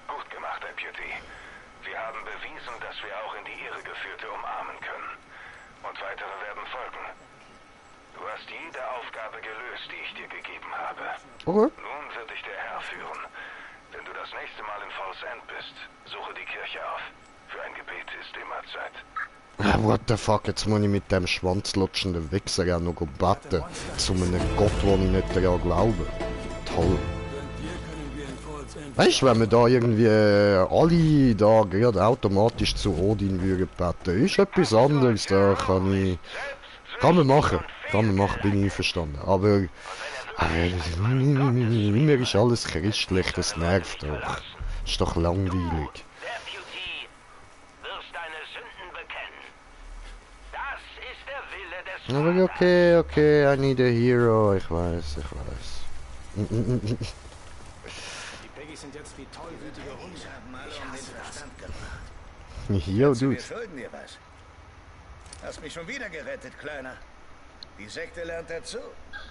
Gut gemacht, Deputy. Wir haben bewiesen, dass wir auch in die Irregeführte umarmen können. Und weitere werden folgen. Du hast jede Aufgabe gelöst, die ich dir gegeben habe. Okay. Nun wird dich der Herr führen. Wenn du das nächste Mal in Falls End bist, suche die Kirche auf. Für ein Gebet ist immer Zeit. Ah, what the fuck, jetzt muss ich mit dem schwanzlutschenden Wichser ja noch beten. Zu einem Gott, wo ich nicht daran glaube. Toll. Weißt du, wenn wir da irgendwie alle da gerade automatisch zu Odin würden beten, ist etwas anderes, da kann man machen, bin ich einverstanden. Aber immer ist alles christlich, das nervt doch. Ist doch langweilig. Deputy, wirst deine Sünden bekennen. Das ist der Wille des Aber okay, I need a hero, ich weiß. Die Peggy sind jetzt wie tollwütige Hunde. Ich habe mal um den Verstand gebracht. Yo, Wir dude. schulden dir was. Hast mich schon wieder gerettet, Kleiner. Die Sekte lernt dazu.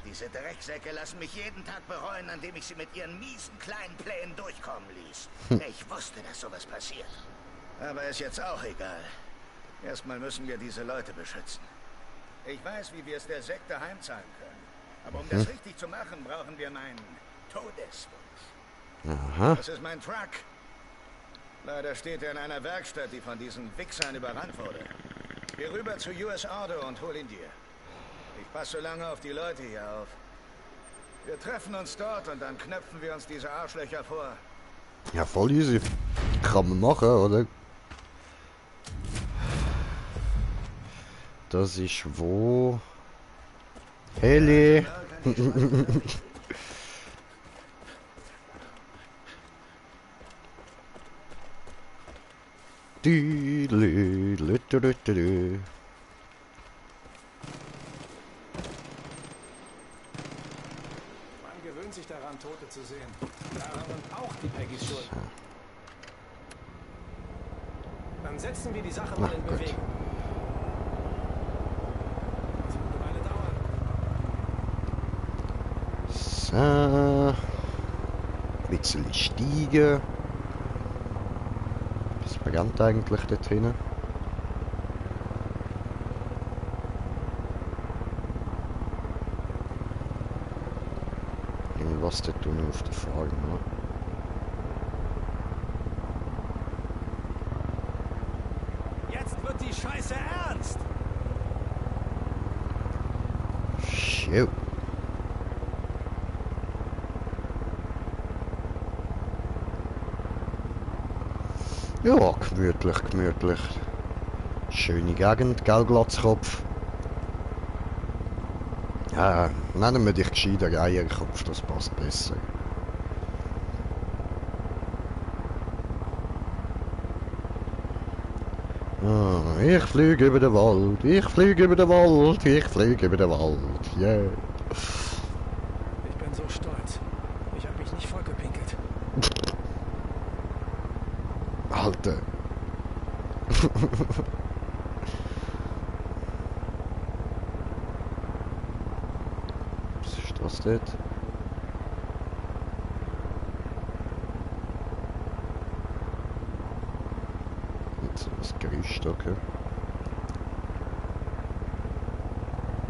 Diese Drecksäcke lassen mich jeden Tag bereuen, an dem ich sie mit ihren miesen kleinen Plänen durchkommen ließ. Ich wusste, dass sowas passiert. Aber ist jetzt auch egal. Erstmal müssen wir diese Leute beschützen. Ich weiß, wie wir es der Sekte heimzahlen können. Aber um das richtig zu machen, brauchen wir meinen Todeswunsch. Aha. Das ist mein Truck. Leider steht er in einer Werkstatt, die von diesen Wichsern überrannt wurde. Geh rüber zu US Auto und hol ihn dir. Ich passe so lange auf die Leute hier auf. Wir treffen uns dort und dann knöpfen wir uns diese Arschlöcher vor. Ja, voll easy. Kann man machen, oder? Das ist wo? Heli! lohnt sich daran, Tote zu sehen. Daran sind auch die Peggys schuld. Dann setzen wir die Sache mal in Bewegung. Das wird eine Weile dauern. So. Ein bisschen steigen. Was brennt eigentlich dort hinten? Was dort unten auf der Farm, ne? Jetzt wird die Scheiße ernst! Shoot. Ja, gemütlich, gemütlich. Schöne Gegend, gell, Glatzkopf? Ja, nennen wir dich gescheiter Eierkopf, das passt besser. Ah, ich fliege über den Wald, ich fliege über den Wald, ich fliege über den Wald, yeah. Ich bin so stolz. Ich habe mich nicht vollgepinkelt. Alter. Was ist das dort? Jetzt das Gerüst, okay.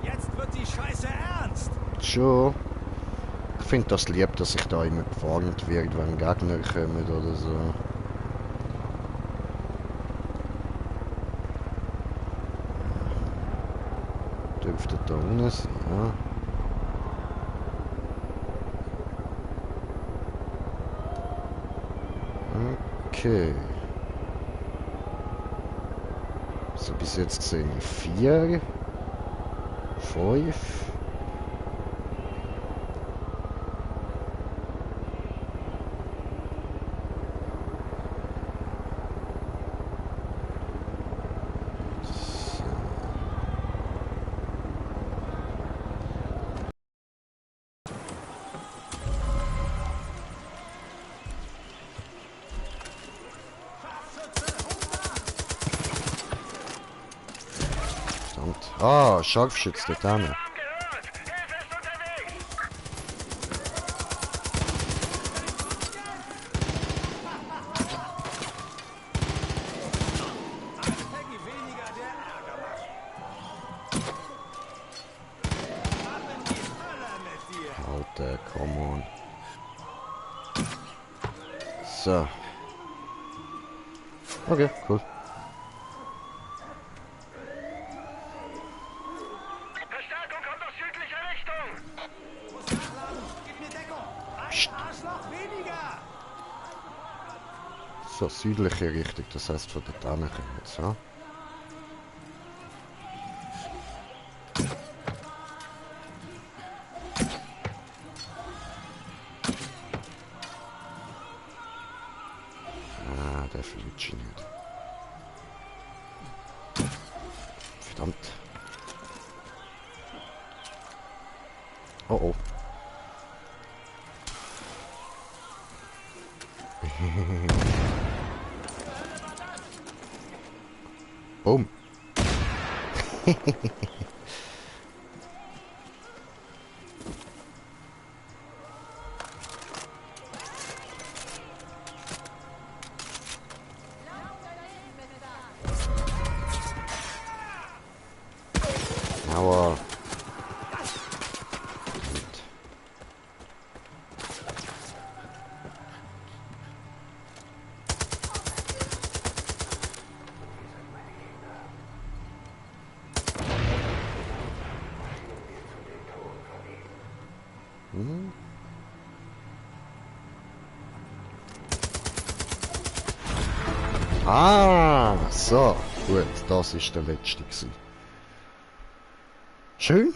Jetzt wird die Scheiße ernst! Schon. Ich finde das lieb, dass ich da immer gewarnt wird, wenn Gegner kommen oder so. Dürfte da unten sein, ja. Okay. So, bis jetzt gesehen 4, 5. Ah, Scharfschütz, dort hinten. Peggy weniger, der Ärger macht. Ab in die Hölle mit dir! Alter, come on. So. Okay, cool. Verstärkung kommt aus südlicher Richtung! Muss nachladen! Gib mir Deckung! Ein Arschloch weniger! So, südliche Richtung, das heißt von dort hinten kommen jetzt, ja? Ah, der flutscht nicht. Verdammt. Oh oh. Boom. Aua. Gut. Ah, so. Gut, das ist der letzte gewesen. Schön.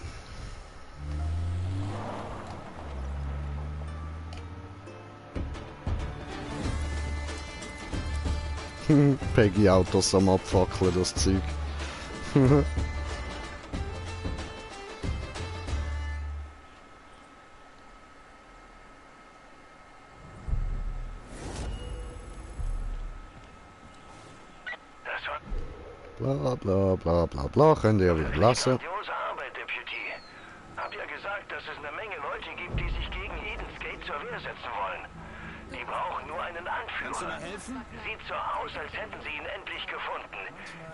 Peggy Autos am Abfackeln, das Zeug. Bla bla bla bla bla. Könnt ihr wieder lassen. Grandiose Arbeit, Deputy. Hab ja gesagt, dass es eine Menge Leute gibt, die sich gegen Eden's Gate zur Wehr setzen wollen. Die brauchen nur einen Anführer. Kannst du mir helfen? Sieht so aus, als hätten sie ihn endlich gefunden.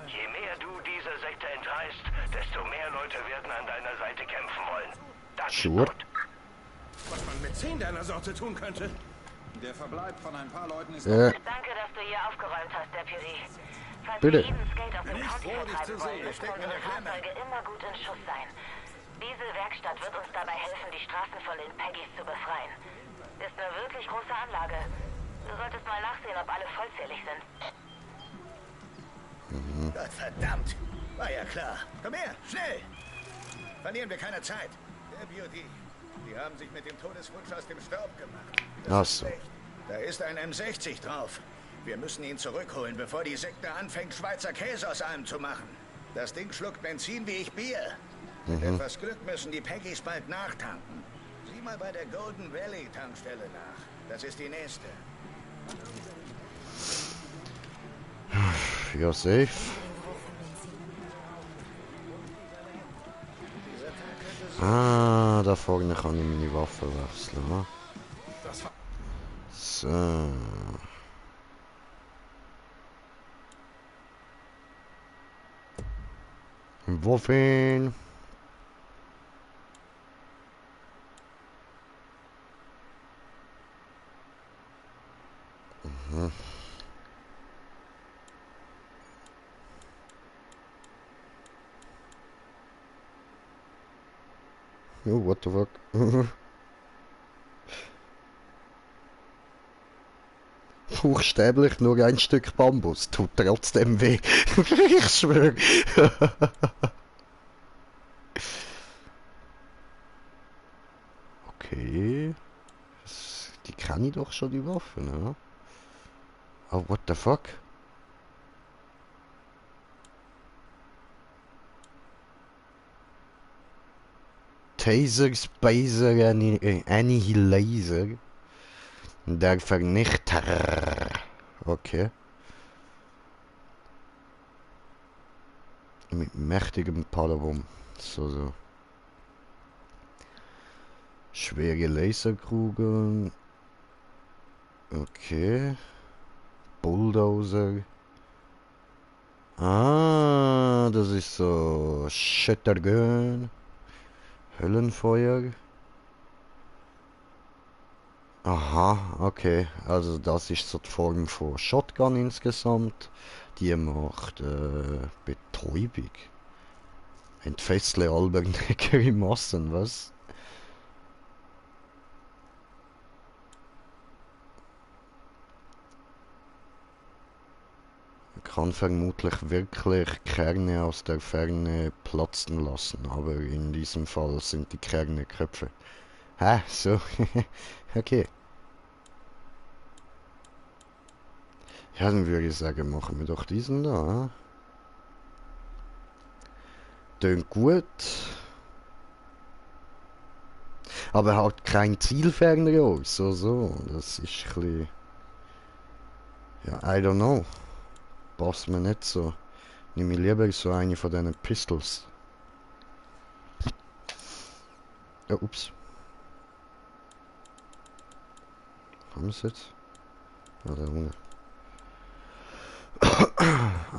Je mehr du dieser Sekte entreißt, desto mehr Leute werden an deiner Seite kämpfen wollen. Das Sure. ist gut. Was man mit 10 deiner Sorte tun könnte? Der Verbleib von ein paar Leuten ist... Danke, dass du hier aufgeräumt hast, Deputy. Falls Bitte. wir Eden's Gate aus dem Bin ich County froh, dich zu vertreiben wollen, sehen. müssen Steck mir in unsere der Klemme. Fahrzeuge immer gut in Schuss sein. Diese Werkstatt wird uns dabei helfen, die Straßen von den Peggies zu befreien. Ist eine wirklich große Anlage. Du solltest mal nachsehen, ob alle vollzählig sind. Gott verdammt. War ja klar. Komm her, schnell. Verlieren wir keine Zeit. Deputy, die haben sich mit dem Todeswunsch aus dem Staub gemacht. Ach so. Da ist ein M60 drauf. Wir müssen ihn zurückholen, bevor die Sekte anfängt, Schweizer Käse aus allem zu machen. Das Ding schluckt Benzin wie ich Bier. Mit etwas Glück müssen die Peggies bald nachtanken. Sieh mal bei der Golden Valley Tankstelle nach. Das ist die nächste. Ja, safe. Ah, da vorne kann ich meine Waffe wechseln. Ne? So. Wofür? Oh, what the fuck? Buchstäblich nur ein Stück Bambus, tut trotzdem weh. Ich schwöre. Okay. Die kann ich doch schon, die Waffen, ne? Oh, what the fuck? Taser, Spacer, Annihilator. Der Vernichter. Okay. Mit mächtigem Palavum. So. Schwere Laserkugeln. Okay. Bulldozer. Ah, das ist so Shuttergun. Höllenfeuer. Aha, okay. Also das ist so die Form von Shotgun insgesamt. Die macht Betäubung. Entfessle alberne Grimassen, was? Kann vermutlich wirklich Kerne aus der Ferne platzen lassen, aber in diesem Fall sind die Kerne Köpfe. Hä? So. Okay. Ja, dann würde ich sagen, machen wir doch diesen da. Tönt gut. Aber hat kein Zielfernrohr. So. Das ist ein bisschen... Ja, I don't know. Passt mir nicht so. Nehme ich lieber so eine von diesen Pistols. Ja, ups. Haben wir es jetzt? Ah, da unten.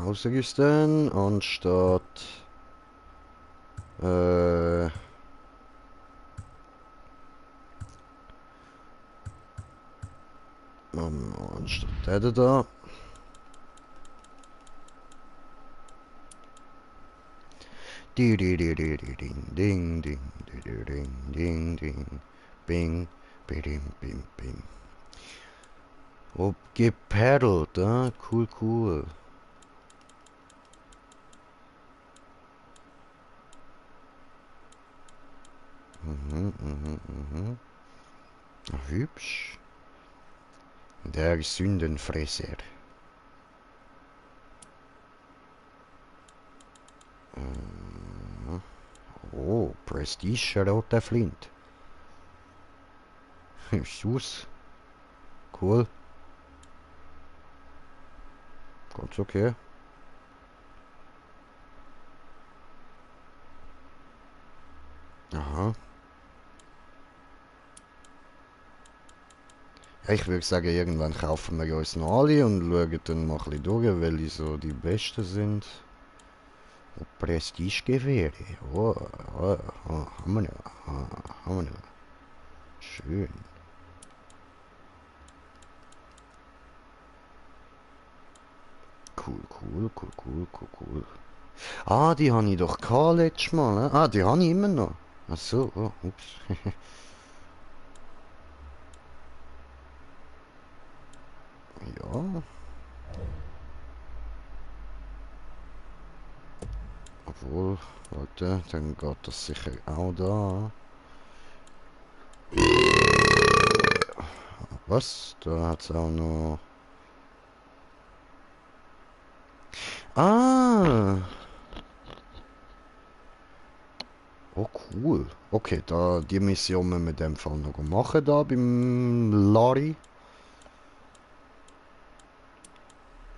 Ausrüsten anstatt anstatt der da. Ding ding ding ding ding ding ding bing bing bing bing. Ob gepaddelt, ah? Cool. Hübsch. Der Sündenfresser. Oh, Prestige roter Flint. Sus. Cool. Ganz okay. Aha. Ja, ich würde sagen, irgendwann kaufen wir uns noch alle und schauen dann mal ein bisschen durch, welche so die besten sind. Oh, Prestigegewehre. Oh, oh, oh, haben wir noch. Haben wir noch. Schön. Cool. Ah, die habe ich doch gehabt letztes Mal. Ne? Ah, die habe ich immer noch. Ach so, oh, ups. Ja. Obwohl, warte, dann geht das sicher auch da. Was? Da hat es auch noch... Ah! Oh, cool. Okay, da die Mission müssen wir in dem Fall noch machen, da beim Larry.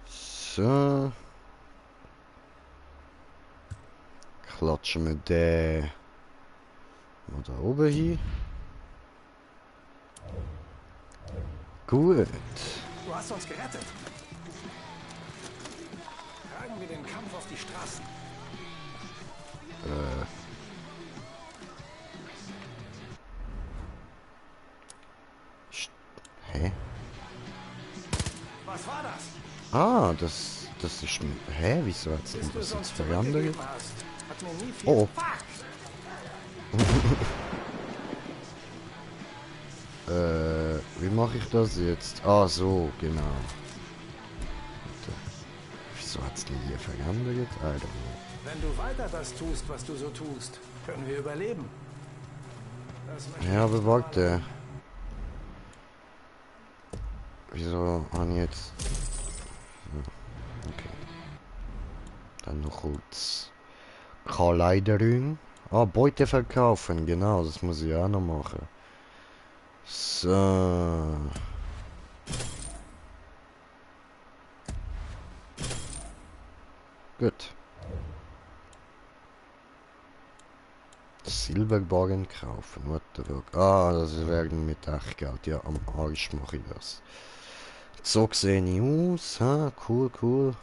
So. Klatschen wir den mal da oben hin. Gut. Du hast uns gerettet. Tragen wir den Kampf auf die Straßen. Hä? Was war das? Ah, das ist... Hä? Wieso hat Bis du das es uns jetzt verändert? zurückgegeben hast, hat mir nie viel... Oh. Fuck! Wie mache ich das jetzt? Ah, so, genau. Warte. Wieso hat es denn hier verändert? I don't know. Wenn du weiter das tust, was du so tust, können wir überleben. Das möchte Ja, ich aber nicht warte. Wieso habe ich jetzt... So, okay. Dann noch kurz... Kleiderung. Ah, Beute verkaufen, genau, das muss ich auch noch machen. So. Gut. Silberbarren kaufen, what the fuck. Ah, das werden mit Echtgeld. Ja, am Arsch mache ich das. So sehe ich aus. Ha, cool.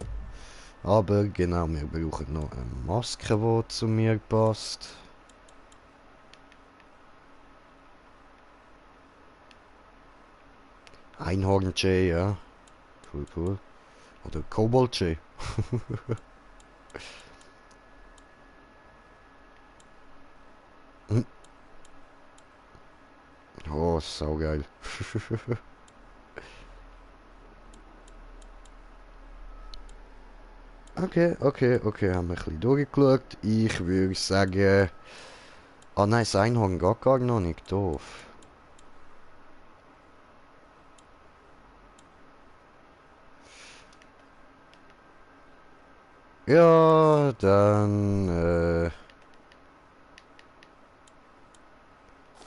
Aber genau, wir brauchen noch eine Maske, die zu mir passt. Einhorn-J, ja. Cool. Oder Kobold-J. Oh, saugeil. Okay, haben wir ein bisschen durchgeschaut. Ich würde sagen... Ah nein, das Einhorn geht gar noch nicht, doof. Ja, dann...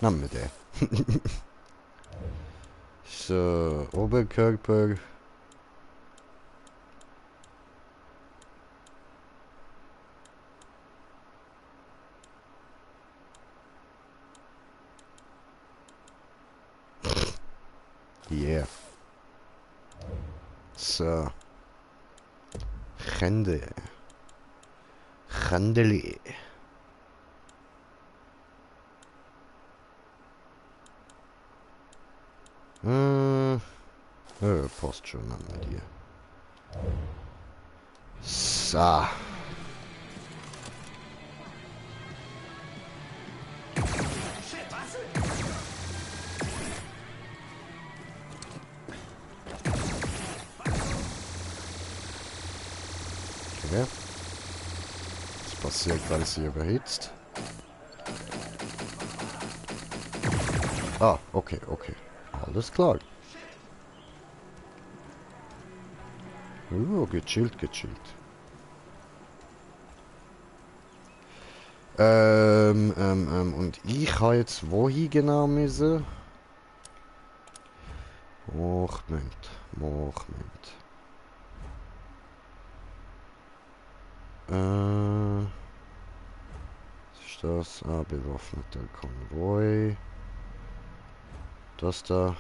nehmen wir den. So, Oberkörper. Yeah. So. Hände. Händeli. Passt schon an mit dir. So. Okay. Was passiert, weil sie überhitzt? Ah, okay. Alles klar. Gechillt. Und ich habe jetzt wohin genau müssen? Moment. Was ist das? Ah, bewaffneter Konvoi. Das da.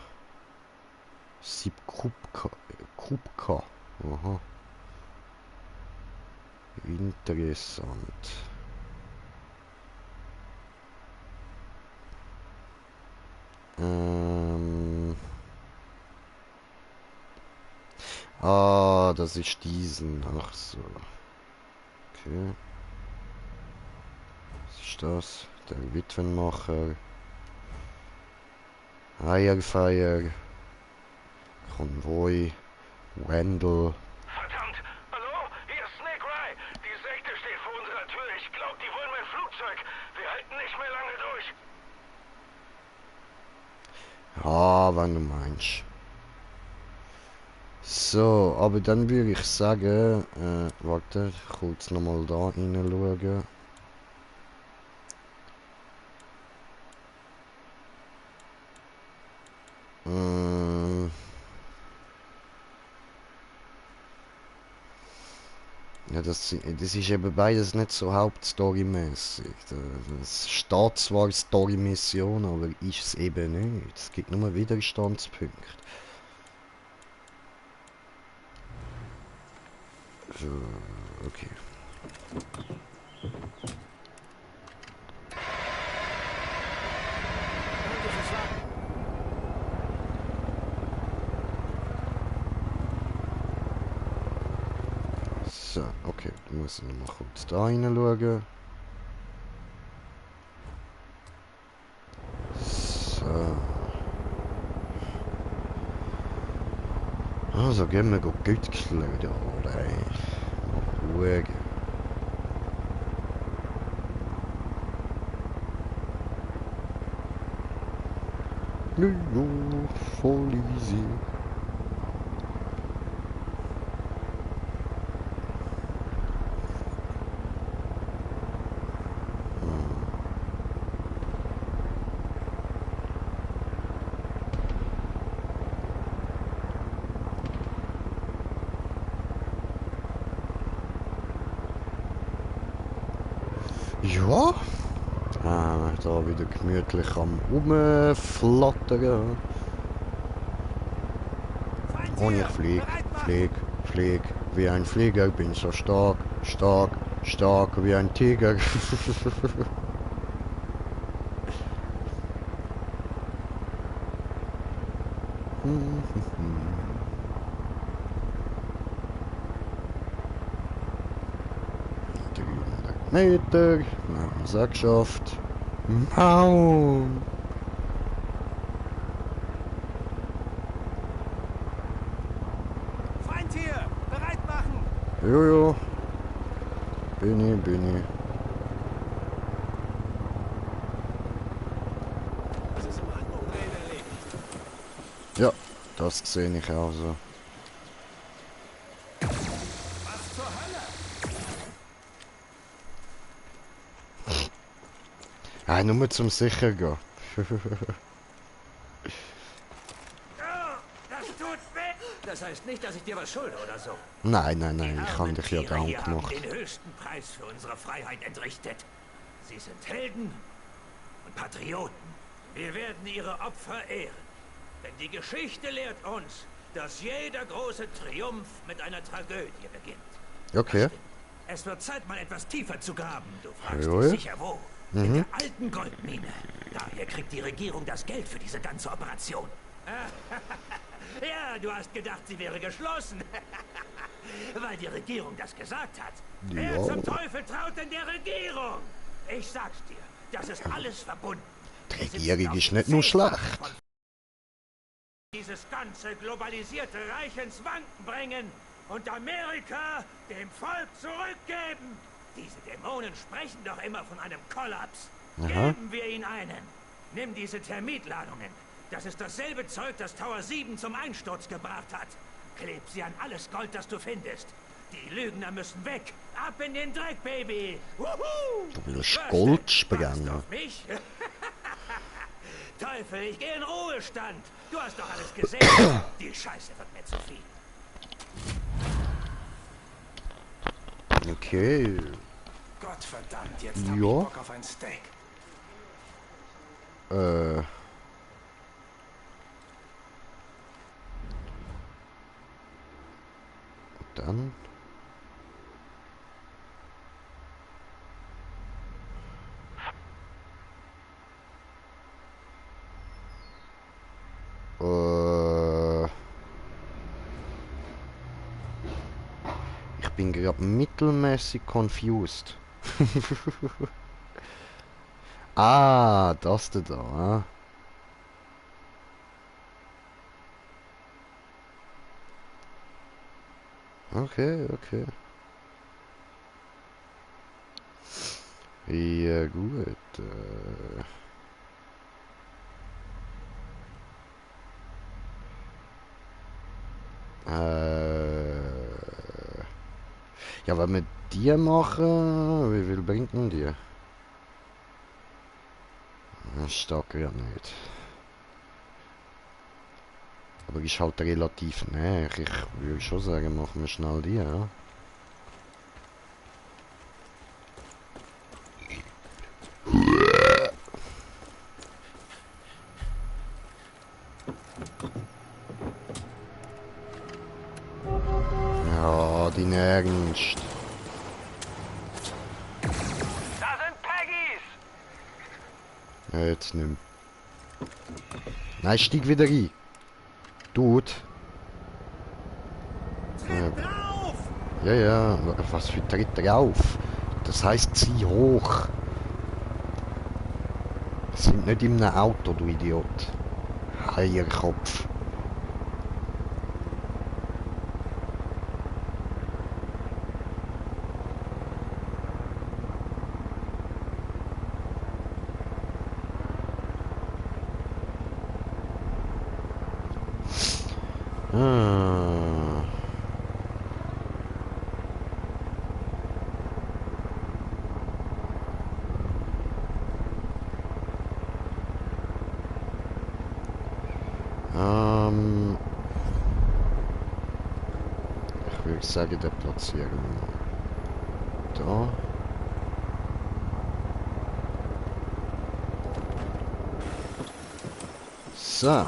Sibkupka. Kupka. Aha. Interessant. Ah, das ist diesen. Ach so. Okay. Was ist das? Der Witwenmacher. Eierfeier. Konvoi. Wendell. Verdammt! Hallo? Hier ist Snake Eye. Die Sekte steht vor unserer Tür. Ich glaube, die wollen mein Flugzeug. Wir halten nicht mehr lange durch. Ja, wenn du meinst. So, aber dann würde ich sagen, warte, kurz nochmal da reinschauen. Ja, das ist eben beides nicht so hauptstorymäßig. Das steht zwar Story-Mission, aber ist es eben nicht. Es gibt nur Widerstandspunkte. So, okay. So, okay, dann muss ich noch mal kurz da reinschauen. So. Also gehen wir Gütkeln da rein. Mal schauen. Ja, voll easy. Ja. Da wieder gemütlich am Rumflattern. Und ich flieg. Wie ein Flieger, bin so stark wie ein Tiger. Meter, wir haben es auch geschafft. Mau! Feindtier, bereit machen! Jojo. Bin ich. Das ist im Handumdrehen erledigt. Ja, das sehe ich auch so. Was zur Hölle? Ah, nur zum sicher gehen. Das tut weh! Das heißt nicht, dass ich dir was schulde oder so. Nein, ich habe dich ja Tiere down hier haben gemacht. den höchsten Preis für unsere Freiheit entrichtet. Sie sind Helden und Patrioten. Wir werden ihre Opfer ehren. Denn die Geschichte lehrt uns, dass jeder große Triumph mit einer Tragödie beginnt. Okay. Es wird Zeit, mal etwas tiefer zu graben. Du fragst Jawohl. dich sicher wo. In der alten Goldmine. Daher kriegt die Regierung das Geld für diese ganze Operation. Ja, du hast gedacht, sie wäre geschlossen. Weil die Regierung das gesagt hat. Wer Ja. zum Teufel traut denn der Regierung? Ich sag's dir, das ist alles verbunden. Die Wir sitzen Regierung auf ist dem nicht nur Zehnfach schlecht. von dieses ganze globalisierte Reich ins Wanken bringen und Amerika dem Volk zurückgeben. Diese Dämonen sprechen doch immer von einem Kollaps. Aha. Geben wir ihnen einen. Nimm diese Termitladungen. Das ist dasselbe Zeug, das Tower 7 zum Einsturz gebracht hat. Kleb sie an alles Gold, das du findest. Die Lügner müssen weg. Ab in den Dreck, Baby. Wuhu! Du willst Was Gold denn? sprengen. Wartest auf mich? Teufel, ich gehe in Ruhestand. Du hast doch alles gesehen. Die Scheiße wird mir zu viel. Okay. Gottverdammt, jetzt hab ich Ja. Bock auf ein Steak. Dann. Ich bin gerade mittelmäßig confused. Ah, das da. Ah. Okay, okay. Ja, gut. Ja, wenn wir die machen, wie viel bringt denn die? Das steht ja nicht. Aber ist halt relativ näher. Ich würde schon sagen, machen wir schnell die, ja. Ja, die Ernst. Da sind Peggies! Ja, jetzt nimm. Nein, steig wieder rein. Dude. Ja, ja, was für tritt drauf? Das heißt, zieh hoch. Wir sind nicht in einem Auto, du Idiot. Eierkopf. Ah. Ich würde sagen, der platzieren wir da. So.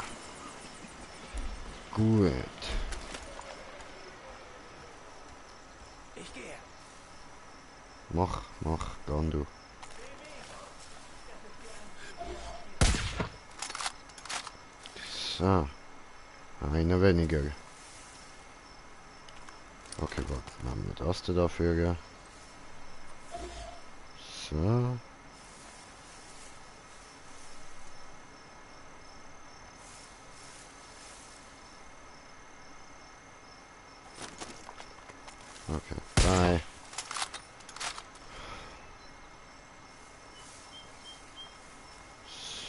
Gut. Ich gehe. Mach, geh du. So. Einer weniger. Okay, gut. Dann haben wir das dafür. So. Okay, 3.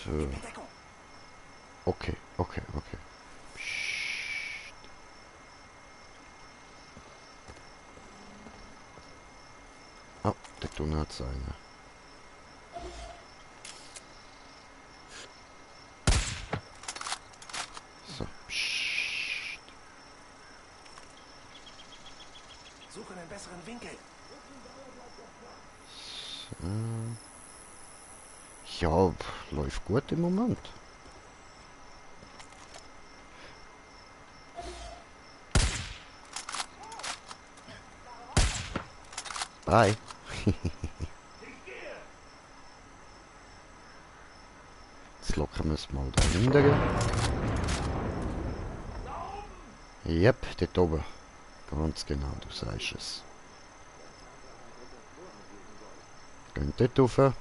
So. Okay. Psst. Oh, der Tunnel hat seine. So, psst. Suche einen besseren Winkel. Ja, läuft gut im Moment. Drei. Jetzt locken wir es mal dahinter. Yep, dort oben. Ganz genau, du sagst es. Gehen dort rauf.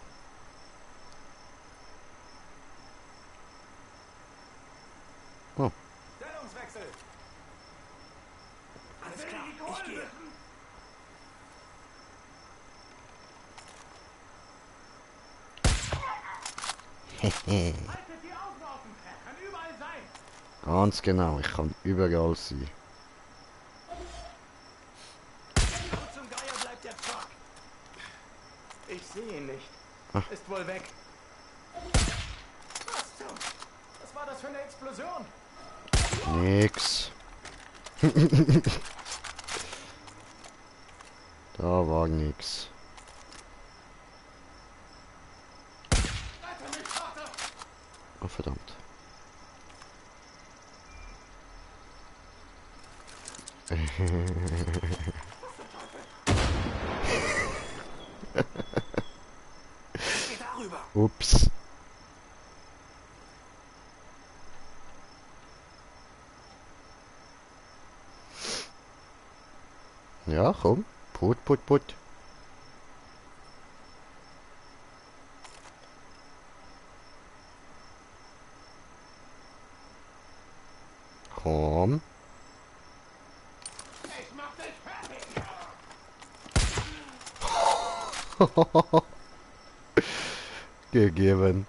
Oh. Stellungswechsel. Alles klar, ich gehe. Hehe. Haltet die Augen offen. Er kann überall sein. Ganz genau, ich kann überall sein. Wo zum Geier bleibt der Truck? Ich sehe ihn nicht. Ist wohl weg. Was zum? Was war das für eine Explosion? Nix. Da war nix. Oh, verdammt. Ups. Ja, komm. Put, put, put. Komm. Gegeben.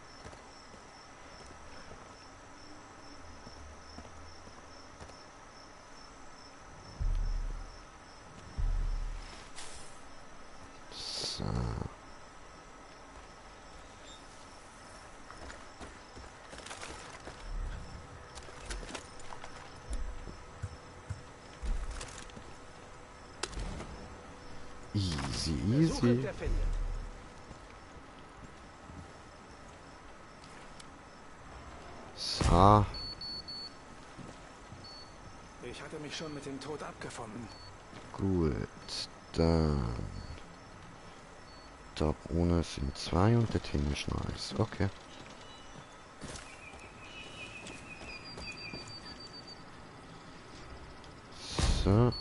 So. Easy, easy. So. Ich hatte mich schon mit dem Tod abgefunden. Gut, dann. Da ohne sind 2 und der Ting ist nice. Okay. So.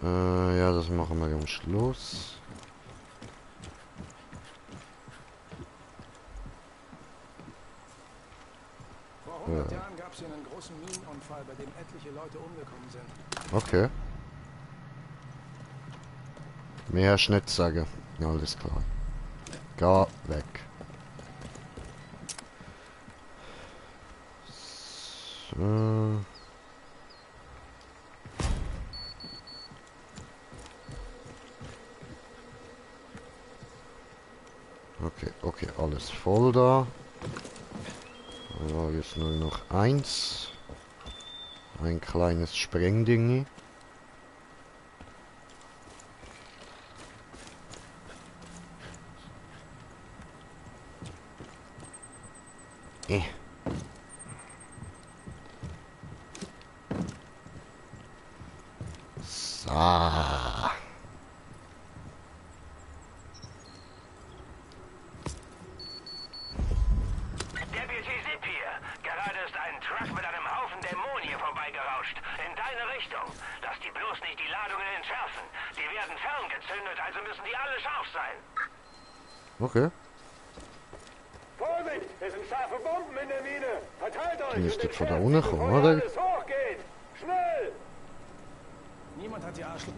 Ja, das machen wir am Schluss. Vor 100 Jahren gab es hier einen großen Minenunfall, bei dem etliche Leute umgekommen sind. Okay. Mehr hast du nicht sagen. Alles klar. Geh weg. So. Okay, okay, alles voll da. Ja, jetzt nur noch 1. Ein kleines Sprengding. So. Deputy Zip hier. Gerade ist ein Truck mit einem Haufen Dämonen hier vorbeigerauscht. In deine Richtung. Lass die bloß nicht die Ladungen entschärfen. Die werden ferngezündet, also müssen die alle scharf sein. Okay. Vorsicht! Es sind scharfe Bomben in der Mine! Verteilt euch! Die müsste und von da entschärft unten sie, kommen, bevor oder? alles hochgeht! Schnell! Niemand hat die Arschloch...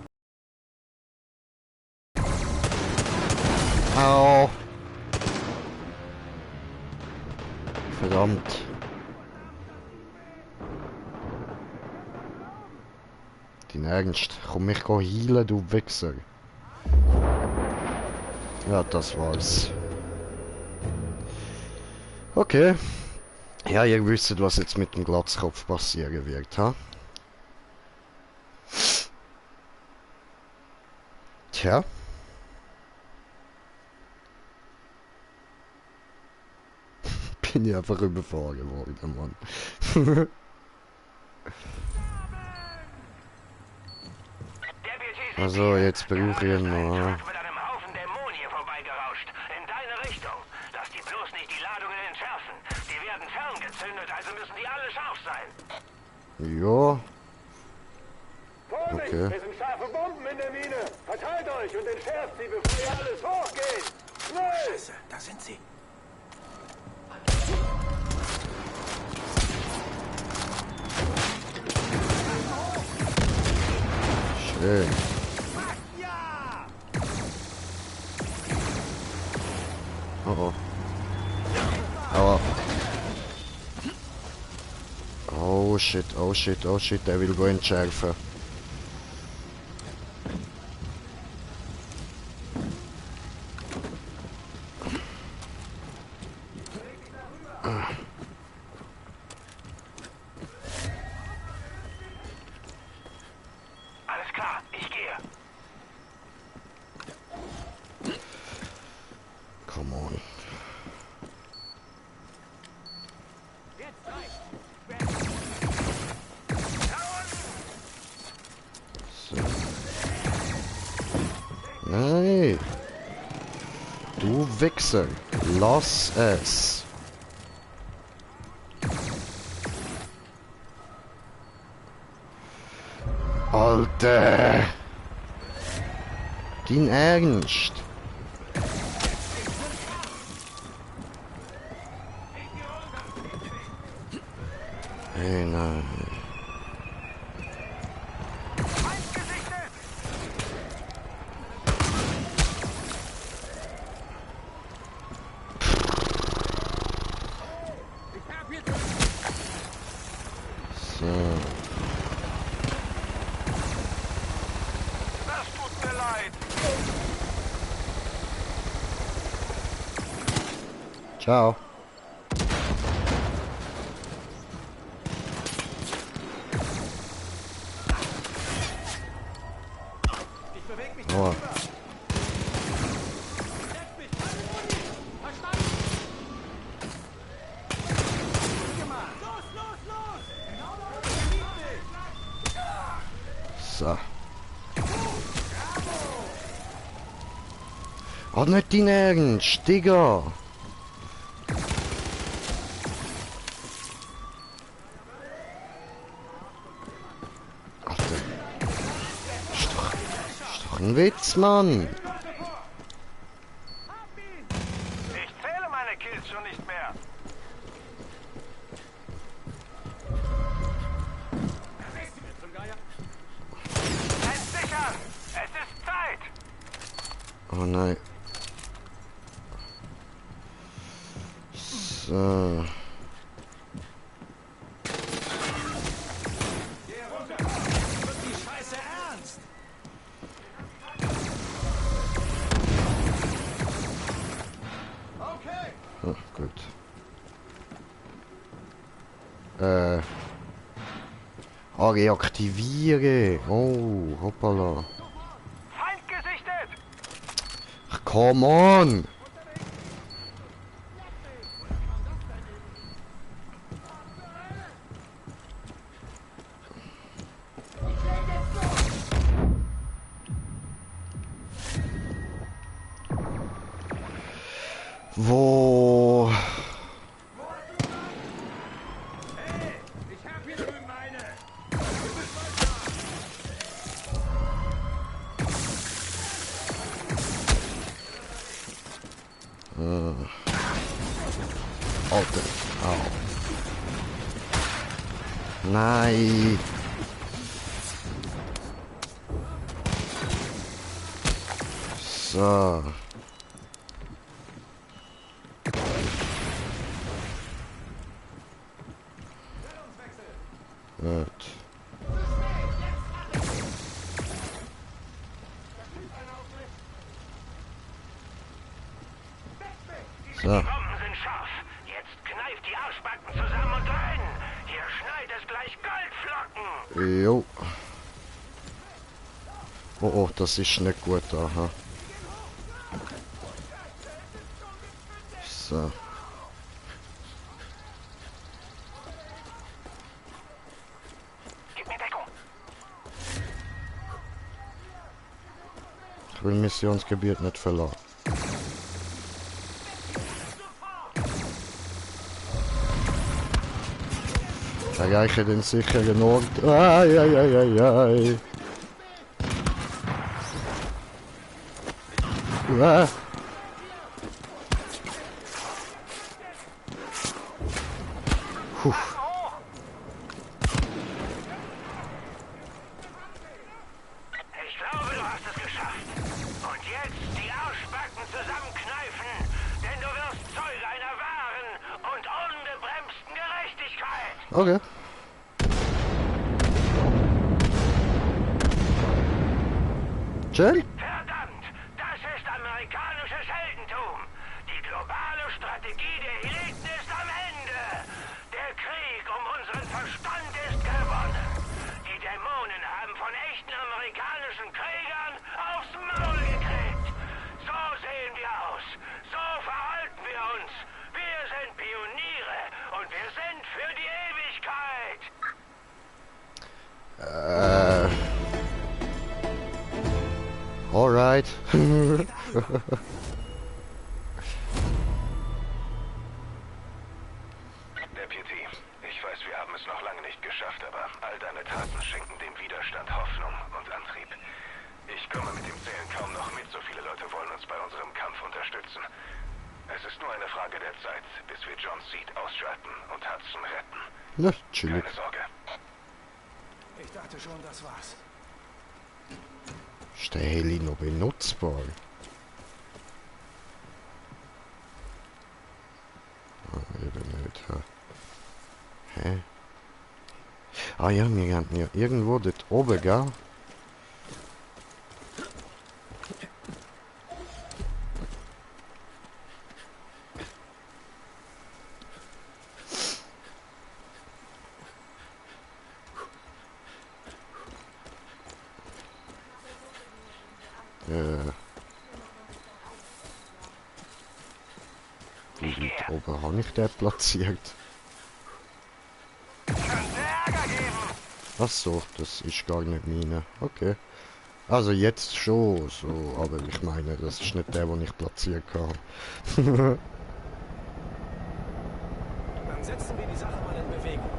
Au. Verdammt. Dein Ernst? Komm mich heilen, du Wichser. Ja, das war's. Okay. Ja, ihr wisst, was jetzt mit dem Glatzkopf passieren wird, ha? Tja. Bin ich einfach überfahren worden, Mann. Also, jetzt brauche ich noch... Mit einem Haufen Dämonen hier vorbeigerauscht. In deine Richtung. Lass die bloß nicht die Ladungen entschärfen. Die werden ferngezündet, also müssen die alle scharf sein. Ja. Vorsicht! Okay. Es sind scharfe Bomben in der Mine! Verteilt euch und entschärft sie, bevor hier alles hochgeht! Schnell! Scheiße, da sind sie. Schön. Oh oh. Aua. Oh shit, oh shit, oh shit, der will go entschärfen. Alles klar, ich gehe. come on. So. Nein! Du Wichser! Lass es! Alter! Dein Ernst? Hey, nein. So. Das tut mir leid. Ciao. Ich bewege mich Oh. rüber. Setz mich. Verstanden. Gemacht. Los, los, los. So. Oh, nicht dein Ernst, Digga! Alter. Ist doch ein Witz, Mann! Ich zähle meine Kills schon nicht mehr. Entsichern! Es ist Zeit! Oh nein. So. Geh runter. Wird die Scheiße ernst. Okay. Oh, gut. Reaktiviere. Oh, hoppala. Feind gesichtet! Ach, come on! Wo? Ich hab hier drüben eine. Alter. Au. Nein. So. Gut. So. Die Bomben sind scharf. Jetzt kneift die Arschbacken zusammen und rein. Hier schneit es gleich Goldflocken. Jo. Oh, oh, das ist nicht gut, aha. So. Gib mir Deckung. Ich will Missionsgebiet nicht verlassen. Erreiche den sicheren Ort. Ai, ai, ai, ai, ai. Ah. Puh. Ich glaube, du hast es geschafft. Und jetzt die Arschbacken zusammenkneifen, denn du wirst Zeuge einer wahren und ungebremsten Gerechtigkeit. Okay. Chill. Verdammt, das ist amerikanisches Heldentum. Die globale Strategie der Eliten ist am Ende. Der Krieg um unseren Verstand ist gewonnen. Die Dämonen haben von echten amerikanischen Kriegern aufs Maul gekriegt. So sehen wir aus. So uns. Wir sind Pioniere und wir sind für die Ewigkeit. Alright. Deputy, ich weiß, wir haben es noch lange nicht geschafft, aber all deine Taten schenken dem Widerstand Hoffnung und Antrieb. Ich komme mit dem Zählen kaum noch mit, so viele Leute wollen uns bei unserem Kampf unterstützen. Es ist nur eine Frage der Zeit, bis wir John Seed ausschalten und Hudson retten. Na, chillig. Keine Sorge. Ich dachte schon, das war's. Ist der Heli noch benutzbar? Ah, eben nicht. Hä? Ah ja, wir haben ja irgendwo dort oben, gell? Wie weit oben habe ich den platziert? Ach so, das ist gar nicht meine. Okay. Also jetzt schon so, aber ich meine, das ist nicht der, den ich platziert habe. Dann setzen wir die Sache mal in Bewegung.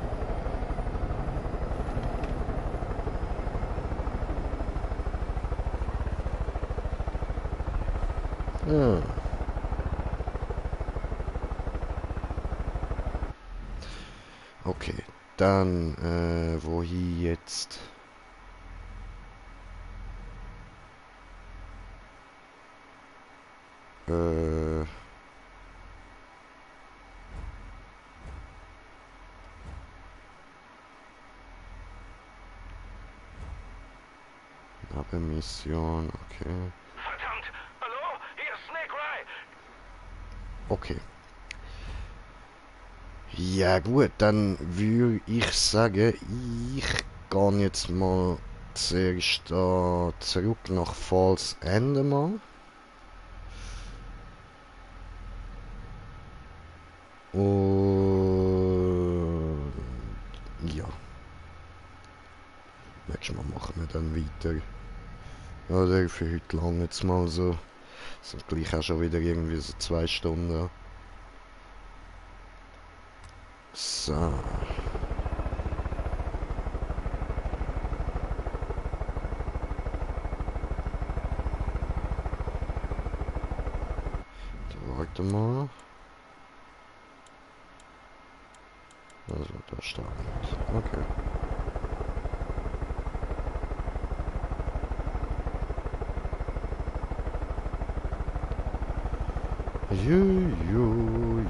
Ja. Okay, dann, wohin jetzt? Mission, okay. Verdammt! Hallo? Hier ist Snake Ray! Okay. Ja gut, dann würde ich sagen, ich gehe jetzt mal zuerst da zurück nach Falls Ende mal. Und ja. Nächstes Mal machen wir dann weiter. Oder für heute lang jetzt mal so. Sind gleich auch schon wieder irgendwie so 2 Stunden. So. Warte mal. Also, da steht. Okay.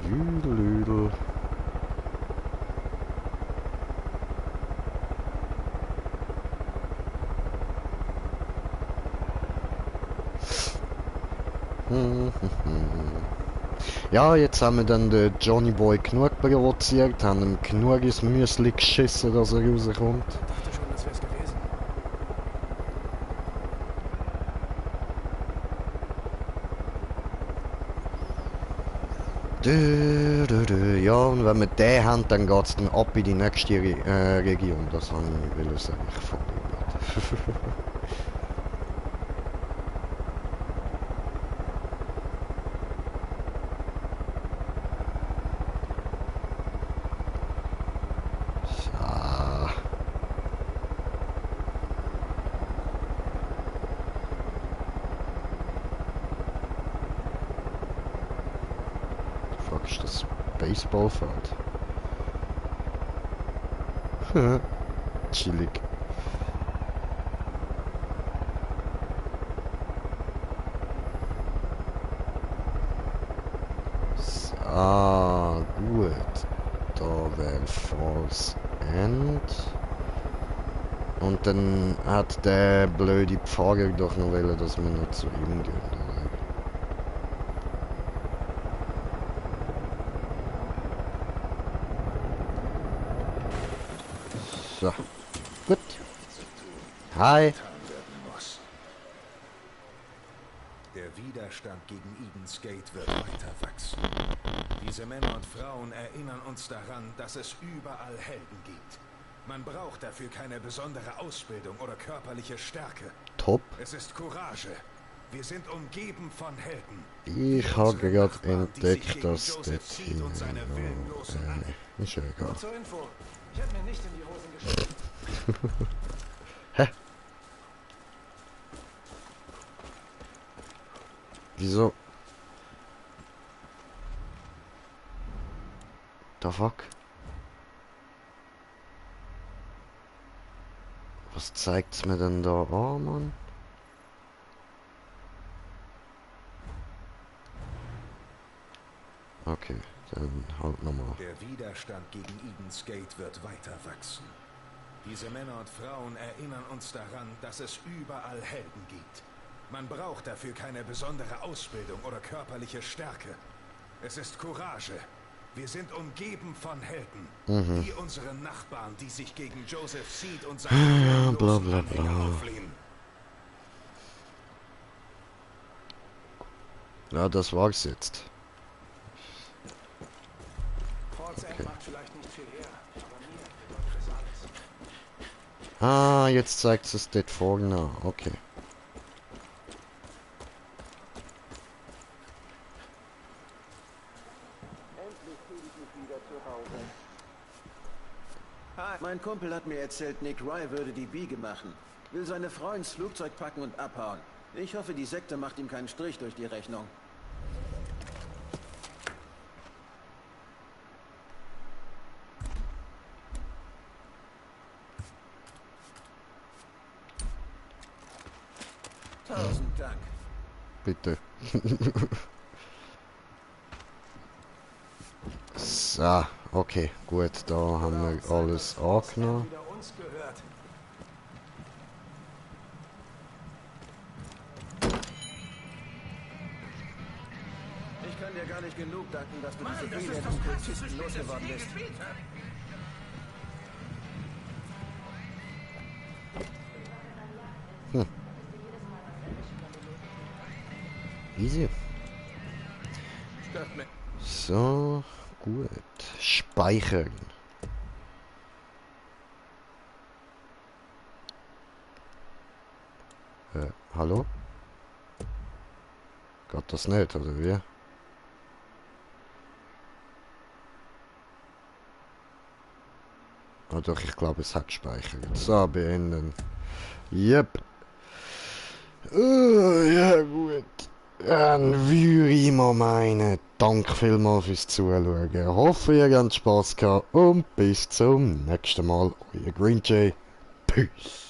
Jüdelüdel. Ja, jetzt haben wir dann den Johnny Boy genug provoziert, haben ihm genug ins Müsli geschissen, dass er rauskommt. Ich dachte schon, das wär's gewesen. Ja, und wenn wir den haben, dann geht es dann ab in die nächste Region. Das habe ich eigentlich vorgebracht. Ist das Baseballfeld? Chillig. Ah, gut. Da wäre Falls End. Und dann hat der blöde Pfarrer doch noch wollen, dass wir noch zu ihm gehen. So. Gut. Hi. Der Widerstand gegen Eden's Gate wird weiter wachsen. Diese Männer und Frauen erinnern uns daran, dass es überall Helden gibt. Man braucht dafür keine besondere Ausbildung oder körperliche Stärke. Top. Es ist Courage. Wir sind umgeben von Helden. Ich habe gerade entdeckt, dass das hier noch, ist ja egal. Nur zur Info. Ich hätte mir nicht in die Hosen geschossen. Hä? Wieso? The fuck? Was zeigt's mir denn da an, Mann? Okay, dann halt nochmal. Der Widerstand gegen Eden's Gate wird weiter wachsen. Diese Männer und Frauen erinnern uns daran, dass es überall Helden gibt. Man braucht dafür keine besondere Ausbildung oder körperliche Stärke. Es ist Courage. Wir sind umgeben von Helden. Wie unsere Nachbarn, die sich gegen Joseph Seed und seine bla bla bla. auflehnen. Ja, das war's jetzt. Okay. Macht vielleicht nicht viel her, aber mir bedeutet das alles. Ah, jetzt zeigt es dort vorne. Okay. Mein Kumpel hat mir erzählt, Nick Rye würde die Biege machen. Will seine Frau ins Flugzeug packen und abhauen. Ich hoffe, die Sekte macht ihm keinen Strich durch die Rechnung. Tausend Dank. Bitte. So, okay, gut, da haben wir alles angenommen. Wieder uns gehört. Ich kann dir gar nicht genug danken, dass du diese Freelance-Kultisten losgeworden bist. Easy. So, gut. Speichern. Hallo? Geht das nicht, oder wie? Ah doch, ich glaube, es hat gespeichert. So, beenden. Yep. Ja, gut. Dann würde ich mal meinen, danke vielmals fürs Zuschauen. Hoffe, ihr habt Spaß gehabt und bis zum nächsten Mal. Euer Green Jay. Peace.